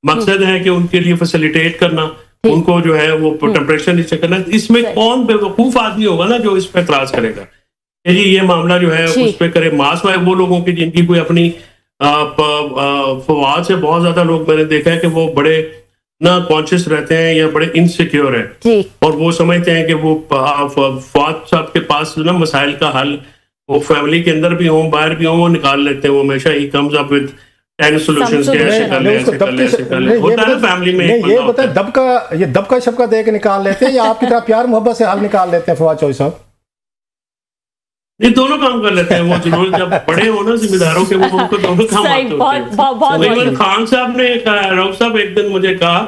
S2: मकसद है कि उनके लिए फैसिलिटेट करना, उनको जो है वो टेम्परेचर नीचे करना। इसमें कौन बेवकूफ आदमी होगा ना जो इस पे एतराज करेगा जी ये मामला जो है उस पे करे। मास वाय वो लोगों की जिनकी कोई अपनी फवाद से बहुत ज्यादा लोग मैंने देखा है कि वो बड़े ना कॉन्शियस रहते हैं या बड़े इनसिक्योर है और वो समझते हैं कि वो फवाद साहब के पास ना मसाइल का हल वो फैमिली के अंदर भी हो बाहर भी हो वो निकाल लेते हैं। वो हमेशा he comes up with 10 solutions के ऐसे कर ले, ऐसे कर ले, ऐसे कर ले, होता है फैमिली में।
S3: ये बताए दब का शब का दे के निकाल लेते हैं या आपकी तरह प्यार मोहब्बत से हल निकाल लेते हैं फवाद चौधरी साहब?
S2: ये दोनों काम कर लेते हैं वो, जरूर जब बड़े हो ना जिम्मेदारों के, वो उनको दोनों काम आते होते हैं। खान साहब ने, रऊफ साहब एक दिन मुझे कहा,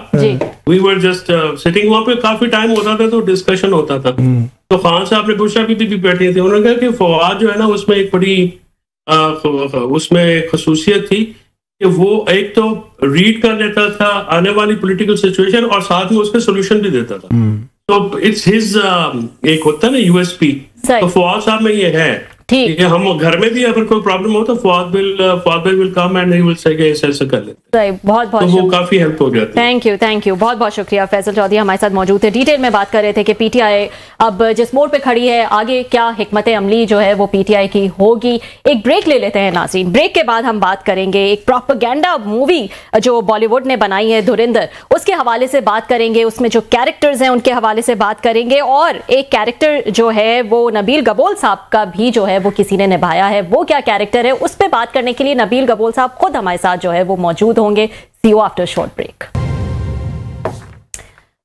S2: वी वर जस्ट सिटिंग, वहाँ पे काफी टाइम होता था तो डिस्कशन होता था, तो खान साहब ने बुशरा भी बैठी थी, उन्होंने कहा कि फवाद जो है ना उसमें एक बड़ी उसमें एक खसूसियत थी कि वो एक तो रीड कर लेता था आने वाली पॉलिटिकल सिचुएशन और साथ में उसके सोल्यूशन भी देता था। तो इट्स हिज एक होता है ना यूएसपी, तो फवाद साहब में ये है ठीक है। हम घर में भी अगर कोई प्रॉब्लम हो तो Fawad will come and he will say कि ऐसे कर लेते हैं।
S1: बहुत
S2: तो वो काफी हेल्प हो जाती
S1: है। थैंक यू बहुत बहुत शुक्रिया। फैसल चौधरी हमारे साथ मौजूद थे, डिटेल में बात कर रहे थे कि पीटीआई अब जिस मोड़ पे खड़ी है, आगे क्या हिकमत अमली जो है वो पीटीआई की होगी। एक ब्रेक ले लेते हैं नाज़रीन, ब्रेक के बाद हम बात करेंगे एक प्रोपेगेंडा मूवी जो बॉलीवुड ने बनाई है धुरंधर, उसके हवाले से बात करेंगे, उसमें जो कैरेक्टर्स हैं उनके हवाले से बात करेंगे, और एक कैरेक्टर जो है वो नबील गबोल साहब का भी जो है वो किसी ने निभाया है, वो क्या कैरेक्टर है उस पे बात करने के लिए नबील गबोल साहब खुद हमारे साथ जो है वो मौजूद होंगे। See you after short break.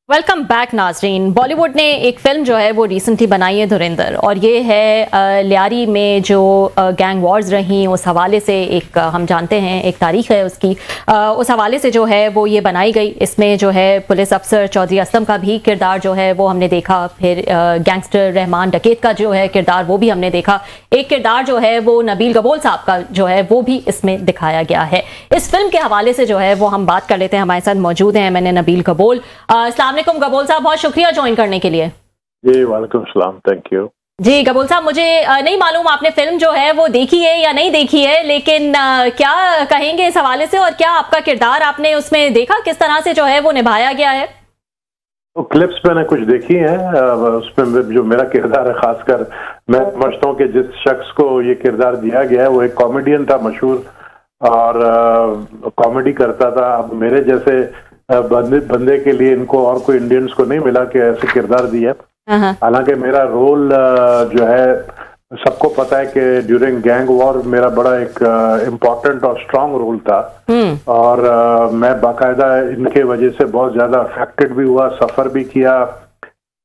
S1: Welcome back नाजरीन। बॉलीवुड ने एक फिल्म जो है वो रिसेंटली बनाई है धुरंधर, और ये है लियारी में जो गैंग वॉर्स रही उस हवाले से, एक हम जानते हैं एक तारीख है उसकी, उस हवाले से जो है वो ये बनाई गई। इसमें जो है पुलिस अफसर चौधरी असलम का भी किरदार जो है वो हमने देखा, फिर गैंगस्टर रहमान डकैत का जो है किरदार वो भी हमने देखा, एक किरदार जो है वो नबील गबोल साहब का जो है वो भी इसमें दिखाया गया है। इस फिल्म के हवाले से जो है वो हम बात कर लेते हैं। हमारे साथ मौजूद हैं मैंने नबील गबोल। अस्सलाम वालेकुम गबोल साहब, बहुत शुक्रिया ज्वाइन करने के लिए।
S4: जी वालेकुम सलाम, थैंक यू।
S1: जी गबोल साहब, मुझे नहीं मालूम आपने फिल्म जो है वो देखी है या नहीं देखी है, लेकिन क्या कहेंगे इस हवाले से, और क्या आपका किरदार आपने उसमें देखा, किस तरह से जो है वो निभाया गया है?
S4: तो क्लिप्स मैंने कुछ देखी हैं, उसमें जो मेरा किरदार है, खासकर मैं समझता हूँ कि जिस शख्स को ये किरदार दिया गया है वो एक कॉमेडियन था मशहूर, और कॉमेडी करता था। अब मेरे जैसे बंदे के लिए इनको और कोई इंडियंस को नहीं मिला कि ऐसे किरदार दिया। हालांकि मेरा रोल जो है सबको पता है कि ड्यूरिंग गैंग वॉर मेरा बड़ा एक इम्पोर्टेंट और स्ट्रांग रोल था, और मैं बाकायदा इनके वजह से बहुत ज्यादा अफेक्टेड भी हुआ, सफर भी किया,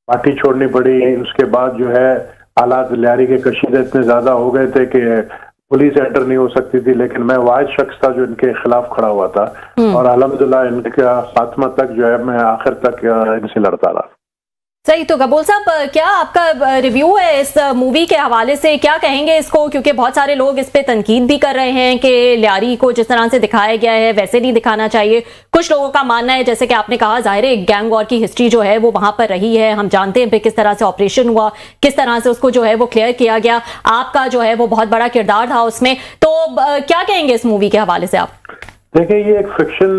S4: पार्टी छोड़नी पड़ी। उसके बाद जो है हालात लियारी के कशीदे इतने ज्यादा हो गए थे कि पुलिस एंटर नहीं हो सकती थी, लेकिन मैं वाहिद शख्स था जो इनके खिलाफ खड़ा हुआ था, और अल्हम्दुलिल्लाह इनका खात्मा तक जो है मैं आखिर तक इनसे लड़ता रहा।
S1: सही। तो गबोल साहब, क्या आपका रिव्यू है इस मूवी के हवाले से, क्या कहेंगे इसको, क्योंकि बहुत सारे लोग इस पे तनकीद भी कर रहे हैं कि लियारी को जिस तरह से दिखाया गया है वैसे नहीं दिखाना चाहिए। कुछ लोगों का मानना है, जैसे कि आपने कहा, जाहिर है गैंग वॉर की हिस्ट्री जो है वो वहां पर रही है, हम जानते हैं किस तरह से ऑपरेशन हुआ, किस तरह से उसको जो है वो क्लियर किया गया, आपका जो है वो बहुत बड़ा किरदार था उसमें। तो क्या कहेंगे इस मूवी के हवाले से आप?
S4: देखिए, ये एक फिक्शन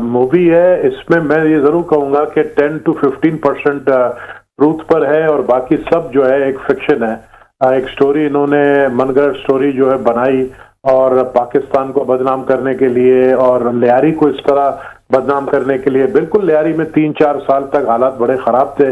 S4: मूवी है, इसमें मैं ये जरूर कहूंगा कि 10 to 15% ट्रूथ पर है, और बाकी सब जो है एक फिक्शन है। एक स्टोरी इन्होंने मनगढ़ स्टोरी जो है बनाई, और पाकिस्तान को बदनाम करने के लिए और लियारी को इस तरह बदनाम करने के लिए। बिल्कुल लियारी में 3-4 साल तक हालात बड़े खराब थे,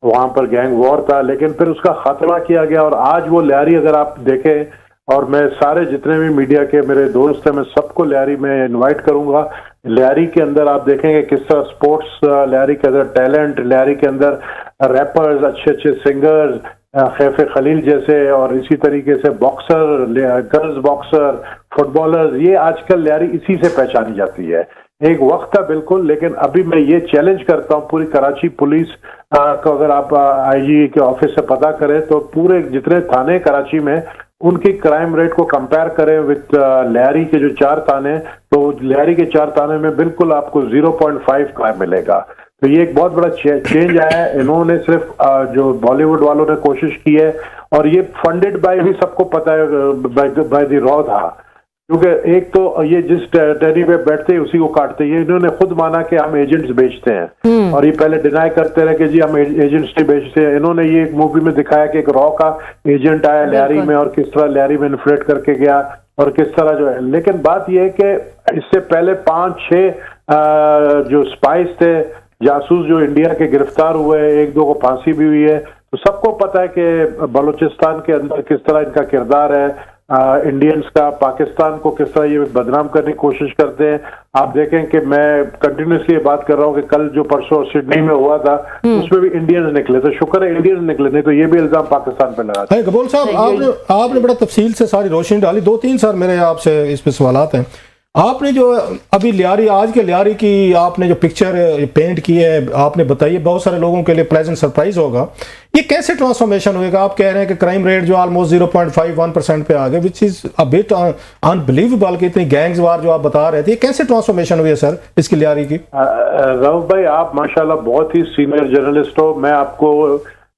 S4: वहां पर गैंग वॉर था, लेकिन फिर उसका खात्मा किया गया, और आज वो लियारी अगर आप देखें, और मैं सारे जितने भी मीडिया के मेरे दोस्त हैं मैं सबको लियारी में इनवाइट करूंगा। लियारी के अंदर आप देखेंगे किस तरह स्पोर्ट्स, लियारी के अंदर टैलेंट, लियारी के अंदर रैपर्स, अच्छे अच्छे सिंगर्स, खैफे खलील जैसे, और इसी तरीके से बॉक्सर, गर्ल्स बॉक्सर, फुटबॉलर्स, ये आजकल लियारी इसी से पहचानी जाती है। एक वक्त था बिल्कुल, लेकिन अभी मैं ये चैलेंज करता हूँ पूरी कराची पुलिस को, अगर आप आईजी के ऑफिस से पता करें तो पूरे जितने थाने कराची में उनकी क्राइम रेट को कंपेयर करें विद लियारी के जो 4 थाने, तो लियारी के 4 थाने में बिल्कुल आपको 0.5 क्राइम मिलेगा। तो ये एक बहुत बड़ा चेंज आया है। इन्होंने सिर्फ जो बॉलीवुड वालों ने कोशिश की है, और ये फंडेड बाय भी सबको पता है, बाय द रॉ था, क्योंकि एक तो ये जिस टेरी पे बैठते हैं उसी को काटते हैं। ये इन्होंने खुद माना कि हम एजेंट्स बेचते हैं, और ये पहले डिनाई करते रहे कि जी हम एजेंट्स नहीं बेचते हैं। इन्होंने ये एक मूवी में दिखाया कि एक रॉ का एजेंट आया लियारी में, और किस तरह लियारी में इन्फ्लेट करके गया, और किस तरह जो है। लेकिन बात यह है कि इससे पहले 5-6 जो स्पाइस थे, जासूस जो इंडिया के गिरफ्तार हुए, 1-2 को फांसी भी हुई है। तो सबको पता है कि बलूचिस्तान के अंदर किस तरह इनका किरदार है, इंडियंस का, पाकिस्तान को किस तरह ये बदनाम करने की कोशिश करते हैं। आप देखें कि मैं कंटिन्यूसली ये बात कर रहा हूँ कि कल जो परसों सिडनी में हुआ था उसमें भी इंडियंस निकले, तो शुक्र है इंडियंस निकले, नहीं तो ये भी इल्जाम पाकिस्तान पे लगा।
S3: कबूल साहब, आपने बड़ा तफसील से सारी रोशनी डाली। 2-3 सर मेरे आपसे इस पे सवालात हैं। आपने जो अभी लियारी, आज के लियारी की आपने जो पिक्चर पेंट की है, आपने बताई, बहुत सारे लोगों के लिए प्लेजेंट सरप्राइज होगा। ये कैसे ट्रांसफॉर्मेशन होएगा? आप कह रहे हैं कि क्राइम रेट जो ऑलमोस्ट 0.51% पे आ गए, which is a bit unbelievable कि इतनी गैंग्स वार जो आप बता रहे थे, ये कैसे ट्रांसफॉर्मेशन हुई है सर इसकी लियारी की?
S4: रऊफ भाई, आप माशाल्लाह बहुत ही सीनियर जर्नलिस्ट हो, मैं आपको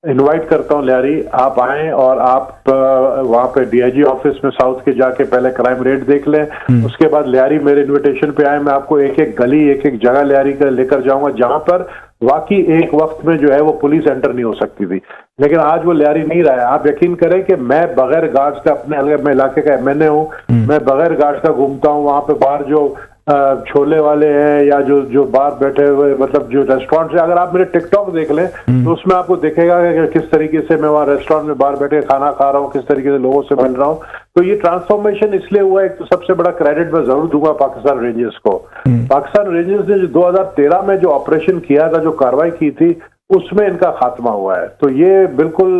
S4: इनवाइट करता हूं लियारी, आप आएं और आप वहां पे डीआईजी ऑफिस में साउथ के जाके पहले क्राइम रेट देख लें, उसके बाद लियारी मेरे इनविटेशन पे आए, मैं आपको एक एक गली, एक एक जगह लियारी का लेकर जाऊंगा जहां पर वाकई एक वक्त में जो है वो पुलिस एंटर नहीं हो सकती थी, लेकिन आज वो लियारी नहीं रहा है। आप यकीन करें कि मैं बगैर गार्ड्स का, अपने मैं इलाके का एमएनए हूँ, मैं बगैर गार्ड्स का घूमता हूँ। वहां पे बाहर जो छोले वाले हैं या जो बाहर बैठे हुए, मतलब जो रेस्टोरेंट है, अगर आप मेरे टिकटॉक देख लें तो उसमें आपको दिखेगा कि किस तरीके से मैं वहाँ रेस्टोरेंट में बाहर बैठे खाना खा रहा हूँ, किस तरीके से लोगों से मिल रहा हूँ। तो ये ट्रांसफॉर्मेशन इसलिए हुआ है, एक तो सबसे बड़ा क्रेडिट मैं जरूर दूंगा पाकिस्तान रेंजर्स को। पाकिस्तान रेंजर्स ने जो 2013 में जो ऑपरेशन किया था, जो कार्रवाई की थी, उसमें इनका खात्मा हुआ है। तो ये बिल्कुल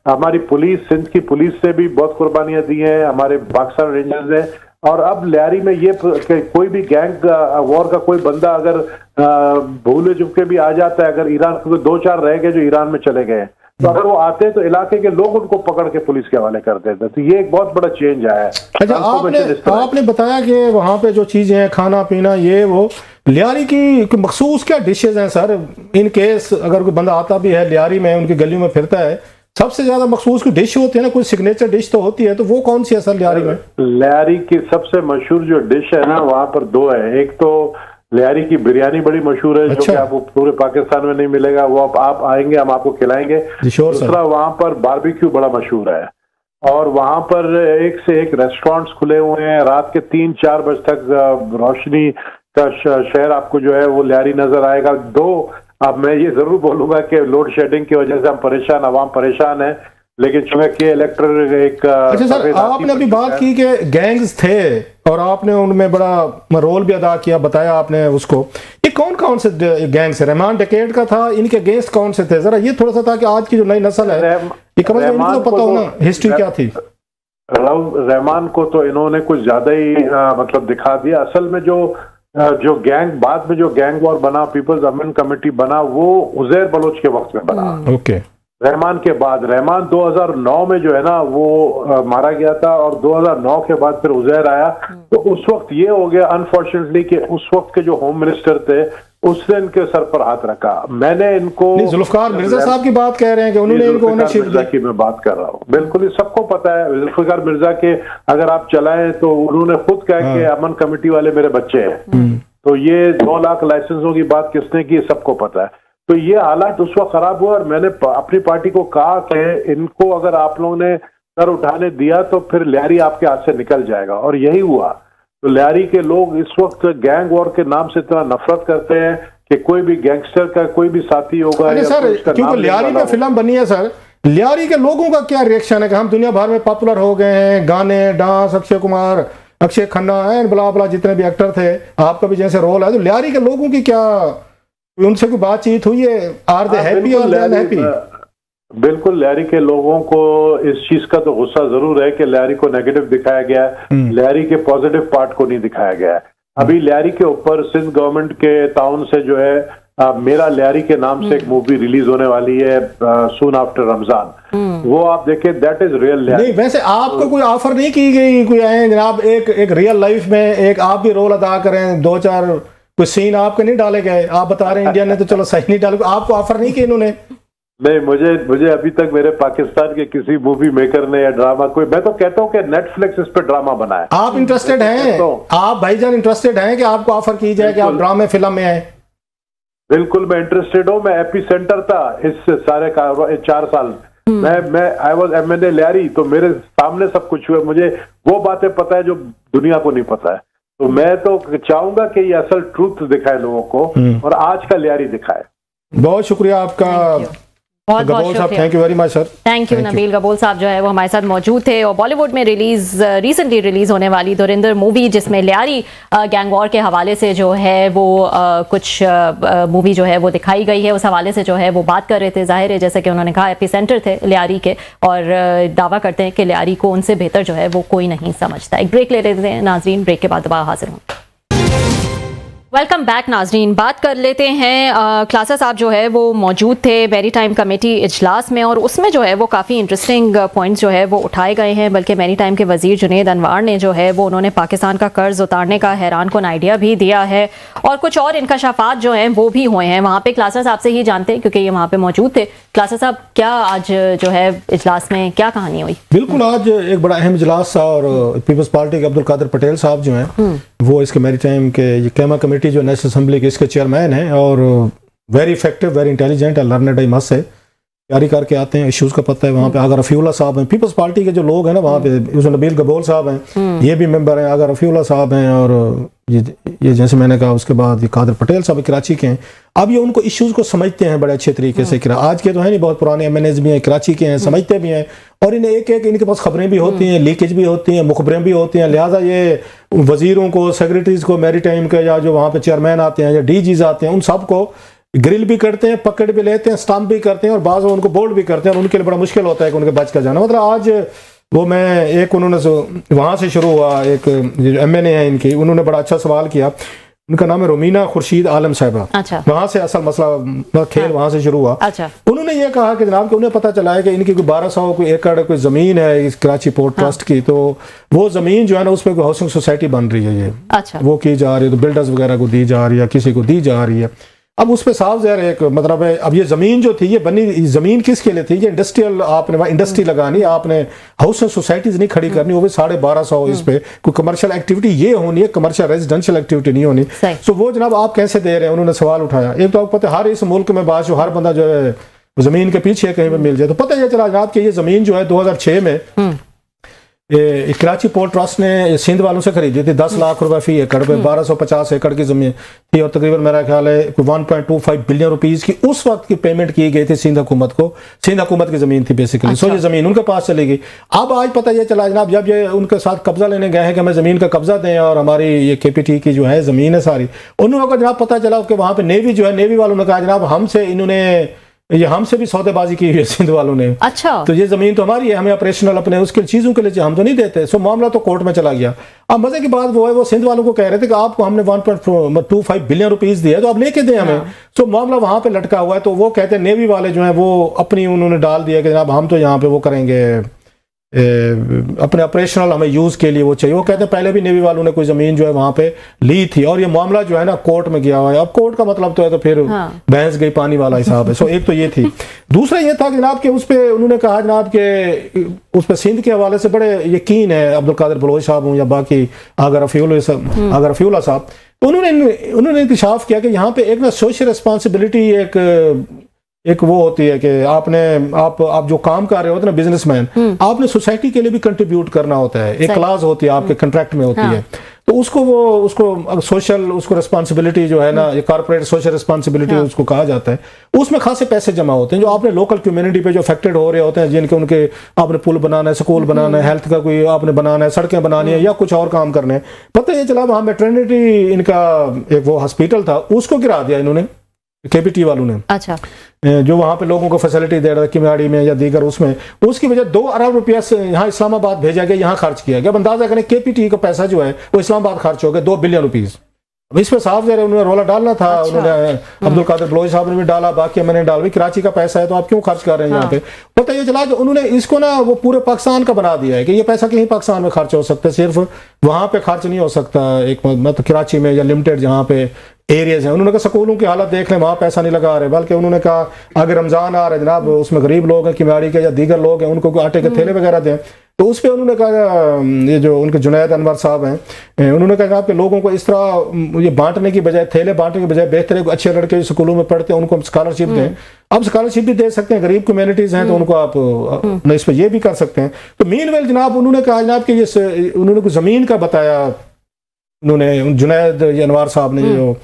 S4: हमारी पुलिस, सिंध की पुलिस से भी बहुत कुर्बानियां दी हैं हमारे पाकिस्तान रेंजर्स ने। और अब लियारी में ये कोई भी गैंग वॉर का कोई बंदा अगर भूले चुपके भी आ जाता है, अगर ईरान, क्योंकि 2-4 रह गए जो ईरान में चले गए, तो अगर वो आते हैं तो इलाके के लोग उनको पकड़ के पुलिस के हवाले कर देते हैं। तो ये एक बहुत बड़ा चेंज आया है।
S3: अच्छा, आपने बताया कि वहाँ पे जो चीजें हैं, खाना पीना, ये वो, लियारी की मखसूस क्या डिशेज हैं सर? इन केस अगर कोई बंदा आता भी है लियारी में, उनकी गलियों में फिरता है, सबसे ज्यादा मखसूस की डिश होती है ना, कोई सिग्नेचर डिश तो होती है, तो वो कौन सी है सर लियारी में?
S4: लियारी की सबसे मशहूर जो डिश है ना, वहाँ पर 2 है। एक तो लियारी की बिरयानी बड़ी मशहूर है, जो कि आपको पूरे पाकिस्तान में नहीं मिलेगा, वो आप आएंगे हम आपको खिलाएंगे। दूसरा, वहाँ पर बारबेक्यू बड़ा मशहूर है, और वहाँ पर एक से एक रेस्टोरेंट्स खुले हुए हैं। रात के 3-4 बजे तक रोशनी का शहर आपको जो है वो लियारी नजर आएगा। अब मैं ये जरूर बोलूंगा कि लोड शेडिंग की वजह से हम परेशान, आवाम परेशान है, लेकिन चूंकि के इलेक्टर एक।
S3: अच्छा सर, आपने अभी बात की कि गैंग्स थे और आपने उनमें बड़ा रोल भी अदा किया, बताया आपने उसको। ये कौन कौन से गैंग्स है? रहमान डकैत का था, इनके अगेंस्ट कौन से थे? जरा ये थोड़ा सा, ताकि आज की जो नई नस्ल है ये कम से कम इनको तो पता हो ना हिस्ट्री क्या थी।
S4: रहमान को तो इन्होंने कुछ ज्यादा ही मतलब दिखा दिया। असल में जो गैंग, बाद में जो गैंग वॉर बना, पीपल्स अमेंडमेंट कमेटी बना, वो उजैर बलोच के वक्त में बना।
S3: ओके।
S4: रहमान के बाद, रहमान 2009 में जो है ना वो मारा गया था, और 2009 के बाद फिर उजैर आया। तो उस वक्त ये हो गया अनफॉर्चुनेटली कि उस वक्त के जो होम मिनिस्टर थे उसने इनके सर पर हाथ रखा। मैंने इनको,
S3: जुल्फिकार मिर्जा साहब की बात कह रहे हैं कि उन्होंने इनको ओनरशिप दी की
S4: मैं बात कर रहा हूँ। बिल्कुल, ये सबको पता है। जुल्फिकार मिर्जा के अगर आप चलाएं तो उन्होंने खुद कहा कि अमन कमेटी वाले मेरे बच्चे हैं। तो ये 2 लाख लाइसेंसों की बात किसने की, सबको पता है। तो ये हालात उस वक्त खराब हुआ, और मैंने अपनी पार्टी को कहा कि इनको अगर आप लोगों ने सर उठाने दिया तो फिर लियारी आपके हाथ से निकल जाएगा, और यही हुआ। तो लियारी के लोग इस वक्त गैंग वॉर के नाम से इतना नफरत करते हैं कि कोई भी गैंगस्टर का कोई भी साथी होगा।
S3: सर, क्योंकि लियारी में फिल्म बनी है सर, लियारी के लोगों का क्या रिएक्शन है कि हम दुनिया भर में पॉपुलर हो गए हैं, गाने, डांस, अक्षय कुमार, अक्षय खन्ना एंड बला बला जितने भी एक्टर थे, आपका भी जैसे रोल है, तो लियारी के लोगों की क्या, उनसे कोई बातचीत हुई है? आर दे हैप्पी और अनहैप्पी?
S4: बिल्कुल, लियारी के लोगों को इस चीज का तो गुस्सा जरूर है कि लियारी को नेगेटिव दिखाया गया है, लियारी के पॉजिटिव पार्ट को नहीं दिखाया गया है। अभी लियारी के ऊपर सिंध गवर्नमेंट के ताउन से जो है मेरा लियारी के नाम से एक मूवी रिलीज होने वाली है सून आफ्टर रमजान। वो आप देखें, दैट इज रियल लियारी।
S3: नहीं, वैसे आपको कोई ऑफर नहीं की गई, कोई आए जनाब एक रियल लाइफ में एक आप भी रोल अदा करें, 2-4 कोई सीन आपके नहीं डाले गए? आप बता रहे हैं इंडिया ने तो चलो सही नहीं डाले, आपको ऑफर नहीं की इन्होंने?
S4: नहीं, मुझे अभी तक मेरे पाकिस्तान के किसी मूवी मेकर ने या ड्रामा कोई, मैं तो कहता हूँ कि नेटफ्लिक्स इस पे ड्रामा बनाए।
S3: आप इंटरेस्टेड हैं? आप भाईजान इंटरेस्टेड हैं कि आपको ऑफर की जाए कि आप ड्रामे फिल्म में आए?
S4: बिल्कुल, मैं इंटरेस्टेड हूँ। मैं एपी सेंटर था इस सारे 4 साल। मैं आई वॉज एमएनए लियारी, तो मेरे सामने सब कुछ हुआ। मुझे वो बातें पता है जो दुनिया को नहीं पता है। तो मैं तो चाहूंगा कि ये असल ट्रूथ दिखाए लोगों को, और आज का लियारी दिखाए।
S3: बहुत शुक्रिया आपका।
S1: बहुत बहुत शुक्रिया।
S3: Thank you very much sir.
S1: Thank you. Nabeel Gabol साहब जो है वो हमारे साथ मौजूद थे। और बॉलीवुड में रिसेंटली रिलीज होने वाली धुरंधर मूवी, जिसमें लियारी गैंग वॉर के हवाले से जो है वो कुछ मूवी जो है वो दिखाई गई है, उस हवाले से जो है वो बात कर रहे थे। जाहिर है जैसे कि उन्होंने कहा एपी सेंटर थे लियारी के, और दावा करते हैं कि लियारी को उनसे बेहतर जो है वो कोई नहीं समझता। एक ब्रेक ले लेते हैं नाजरीन, ब्रेक के बाद दोबारा हाजिर होंगे। वेलकम बैक नाजरीन। बात कर लेते हैं, क्लासा साहब जो है वो मौजूद थे मैरीटाइम कमेटी इजलास में, और उसमें जो है वो काफ़ी इंटरेस्टिंग पॉइंट्स जो है वो उठाए गए हैं। बल्कि मैरीटाइम के वजीर जुनैद अनवार ने जो है वो उन्होंने पाकिस्तान का कर्ज उतारने का हैरान कुन आइडिया भी दिया है, और कुछ और इंकशाफात जो हैं वो भी हुए हैं। वहाँ पे क्लासा साहब से ही जानते हैं क्योंकि ये वहाँ पे मौजूद थे। क्लासा साहब, क्या आज जो है इजलास में क्या कहानी हुई?
S3: बिल्कुल, आज एक बड़ा अहम इजलास था, और पीपल्स पार्टी के अब्दुल कादिर पटेल साहब जो हैं वो इसके मैरीटाइम के ये कैमा कमेटी जो नेशनल असेंबली के इसके चेयरमैन हैं, और very effective, very intelligent, learned मस से तैयारी करके आते हैं, इश्यूज का पता है। वहाँ पे आगा रफीउल्लाह साहब हैं, पीपल्स पार्टी के जो लोग हैं ना वहाँ पे, नबील गबोल साहब हैं, ये भी मेंबर हैं, आगा रफीउल्लाह साहब हैं, और ये जैसे मैंने कहा उसके बाद ये कादिर पटेल साहब कराची के हैं। अब ये उनको इश्यूज को समझते हैं बड़े अच्छे तरीके से। आज के तो है नहीं, बहुत पुराने MNAs भी हैं, कराची के हैं, समझते भी हैं, और इन्हें एक एक इनके पास खबरें भी होती हैं, लीकेज भी होती हैं, मुखबरें भी होती हैं। लिहाजा ये वजीरों को, सेक्रेटरीज को, मैरीटाइम के या जो वहाँ पे चेयरमैन आते हैं या DGs आते हैं, उन सबको ग्रिल भी करते हैं, पकड़ भी लेते हैं, स्टम्प भी करते हैं, और बाज़ उनको बोल्ड भी करते हैं, और उनके लिए बड़ा मुश्किल होता है कि उनके बच कर जाना। मतलब आज वो मैं एक उन्होंने वहाँ से शुरू हुआ, एक MNA है इनकी, उन्होंने बड़ा अच्छा सवाल किया। उनका नाम है रोमीना खुर्शीद आलम साहिबा।
S1: अच्छा।
S3: वहाँ से असल मसला खेल वहाँ से शुरू हुआ।
S1: अच्छा।
S3: उन्होंने ये कहा कि जनाब कि उन्हें पता चला है कि इनकी कोई 1200 कोई एकड़ कोई ज़मीन है इस कराची पोर्ट ट्रस्ट की, तो वो ज़मीन जो है ना उस पर कोई हाउसिंग सोसाइटी बन रही है, ये
S1: अच्छा वो
S3: की जा रही है, तो बिल्डर्स वगैरह को दी जा रही है, किसी को दी जा रही है। अब उस पर साफ ज़ाहिर एक मतलब है, अब ये ज़मीन जो थी ये बनी, ज़मीन किसके लिए थी? ये इंडस्ट्रियल, आपने वहाँ इंडस्ट्री लगानी, आपने हाउसिंग सोसाइटीज़ नहीं खड़ी करनी, वो भी 1250 इस पे कोई कमर्शियल एक्टिविटी ये होनी है, कमर्शियल रेजिडेंशियल एक्टिविटी नहीं होनी। सो वो जनाब आप कैसे दे रहे हैं? उन्होंने सवाल उठाया। एक तो आपको पता है हर इस मुल्क में बात, हर बंदा जो है ज़मीन के पीछे कहीं पर मिल जाए, तो पता ये चला जनाब कि ये ज़मीन जो है 2006 में कराची पोर्ट ट्रस्ट ने सिंध वालों से खरीदी थी 10 लाख रुपए फी एकड़ पे, 1250 एकड़ की जमीन थी, और तकरीबन मेरा ख्याल है 1.25 बिलियन रुपीस की उस वक्त की पेमेंट की गई थी सिंध हुकूमत को। सिंध हुकूमत की जमीन थी बेसिकली। सो ये जमीन उनके पास चली गई। अब आज पता ये चला जनाब, जब ये उनके साथ कब्जा लेने गए हैं कि हमें जमीन का कब्जा दें और हमारी ये KPT की जो है जमीन है सारी, उन लोगों को जनाब पता चला कि वहां पे नेवी जो है, नेवी वालों ने कहा जनाब हमसे इन्होंने ये हमसे भी सौदेबाजी की हुई है सिंध वालों ने। अच्छा। तो ये जमीन तो हमारी है, हमें ऑपरेशनल अपने उसके चीजों के लिए हम तो नहीं देते। सो मामला तो कोर्ट में चला गया। अब मजे की बात वो है, वो सिंध वालों को कह रहे थे कि आपको हमने 1.25 बिलियन रुपीस दिया, तो आप लेके दें हमें। सो मामला वहां पे लटका हुआ है। तो वो कहते हैं नेवी वाले जो है वो अपनी उन्होंने डाल दिया कि जनाब हम तो यहाँ पे वो करेंगे, अपने ऑपरेशनल हमें यूज के लिए वो चाहिए। वो कहते हैं पहले भी नेवी वालों ने कोई जमीन जो है वहां पे ली थी, और ये मामला जो है ना कोर्ट में गया हुआ है। अब कोर्ट का मतलब तो है तो फिर भैंस गई पानी वाला हिसाब है। सो एक तो ये थी। दूसरा ये था जनाब कि उस पर उन्होंने कहा जनाब के उस पर सिंध के हवाले से बड़े यकीन है अब्दुल कादिर बलोच साहब हूँ या बाकी आगा रफीउल्लाह साहब, तो उन्होंने इंकशाफ किया कि यहाँ पे एक ना सोशल रिस्पॉन्सिबिलिटी एक वो होती है कि आप जो काम कर रहे होते हैं ना बिजनेसमैन, आपने सोसाइटी के लिए भी कंट्रीब्यूट करना होता है। एक क्लास होती है आपके कंट्रैक्ट में होती है, तो उसको सोशल उसको रिस्पॉन्सिबिलिटी जो है ना, ये कॉर्पोरेट सोशल रिस्पॉन्सिबिलिटी उसको कहा जाता है। उसमें खासे पैसे जमा होते हैं जो आपने लोकल कम्युनिटी पे जो अफेक्टेड हो रहे होते हैं, जिनके उनके आपने पुल बनाना है, स्कूल बनाना है, हेल्थ का कोई आपने बनाना है, सड़कें बनानी है या कुछ और काम करने हैं। पता ये चला वहां मैटरनिटी इनका एक वो हॉस्पिटल था, उसको गिरा दिया इन्होंने KPT वालों ने। अच्छा। जो वहां पे लोगों को फैसिलिटी दे रहा था किमाड़ी में या दीगर उसमें, उसकी वजह 2 अरब रुपया से यहाँ इस्लामाबाद भेजा गया, यहाँ खर्च किया गया। अब अंदाजा करें KPT का पैसा जो है वो इस्लामाबाद खर्च हो गया 2 बिलियन रुपीस। अब इस पे साफ जरा उन्होंने रोला डालना था। अच्छा। उन्होंने अब्दुल कादिर बलोच साहब ने भी डाला, बाकी मैंने डाल भी, कराची का पैसा है तो आप क्यों खर्च कर रहे हैं यहाँ पे। पता ये चला कि उन्होंने इसको ना वो पूरे पाकिस्तान का बना दिया है कि ये पैसा कहीं पाकिस्तान में खर्च हो सकता है, सिर्फ वहां पे खर्च नहीं हो सकता। एक मतलब कराची में या लिमिटेड जहाँ पे एरियाज हैं, उन्होंने कहा स्कूलों की हालत देख लें, वहाँ पैसा नहीं लगा रहे। बल्कि उन्होंने कहा अगर रमजान आ रहा है जनाब, उसमें गरीब लोग हैं किमाड़ी के या दीगर लोग हैं, उनको आटे के थैले वगैरह दें। तो उस पर उन्होंने कहा, ये जो उनके जुनैद अनवर साहब हैं, उन्होंने कहा कि लोगों को इस तरह ये बांटने की बजाय, थैले बांटने की बजाय बेहतर है अच्छे लड़के स्कूलों में पढ़ते हैं उनको स्कॉलरशिप दें। अब स्कॉलरशिप भी दे सकते हैं, गरीब कम्युनिटीज हैं तो उनको आप इस पर ये भी कर सकते हैं। तो मीनवेल जनाब उन्होंने कहा जनाब कि ये उन्होंने कुछ जमीन का बताया, उन्होंने जुनैद अनवर साहब ने जो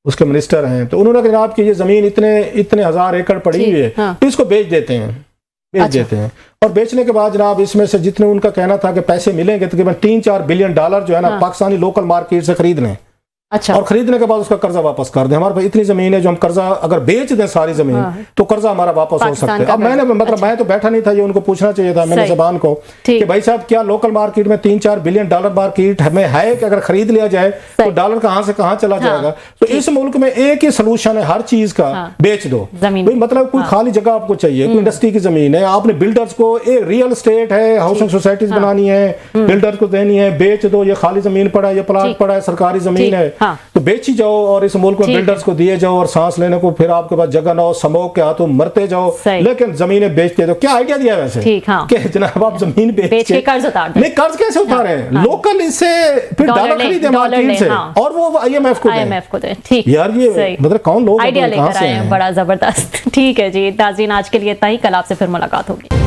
S3: उसके मिनिस्टर हैं, तो उन्होंने कहा जनाब कि ये जमीन इतने हजार एकड़ पड़ी हुई है,
S1: हाँ।
S3: इसको बेच देते हैं। और बेचने के बाद जनाब इसमें से जितने उनका कहना था कि पैसे मिलेंगे तकरीबन 3-4 बिलियन डॉलर जो है ना, पाकिस्तानी लोकल मार्केट से खरीद लें।
S1: अच्छा।
S3: और खरीदने के बाद उसका कर्जा वापस कर दें। हमारे पास इतनी जमीन है जो हम कर्जा अगर बेच दें सारी जमीन, हाँ। तो कर्जा हमारा वापस हो सकता है। अब मैंने मतलब मैं तो बैठा नहीं था, ये उनको पूछना चाहिए था मैंने ज़बान को कि भाई साहब क्या लोकल मार्केट में 3-4 बिलियन डॉलर मार्केट हमें है कि अगर खरीद लिया जाए तो डॉलर कहाँ से कहाँ चला जाएगा। तो इस मुल्क में एक ही सोल्यूशन है हर चीज का, बेच दो। मतलब कोई खाली जगह आपको चाहिए, कोई इंडस्ट्री की जमीन है, आपने बिल्डर्स को एक रियल एस्टेट है, हाउसिंग सोसाइटीज बनानी है, बिल्डर्स को देनी है, बेच दो। ये खाली जमीन पड़ा है, ये प्लाट पड़ा है, सरकारी जमीन है, तो बेची जाओ और इस मुल्क में बिल्डर्स को दिए जाओ और सांस लेने को फिर आपके पास जगह ना हो, स्मोक के हाथों मरते जाओ, लेकिन जमीनें बेचते दो। क्या आइडिया दिया वैसे कि जनाब आप जमीन बेच के कर्ज उतार दें। नहीं, कर्ज कैसे उतारे? लोकल इससे फिर डॉलर खरीदे मार्केट से और वो IMF को दें। ठीक यार, ये मतलब कौन लोग
S1: आइडिया लेकर आए हैं, बड़ा जबरदस्त। ठीक है जी नाज़रीन, आज के लिए इतना ही, कल आपसे फिर मुलाकात होगी।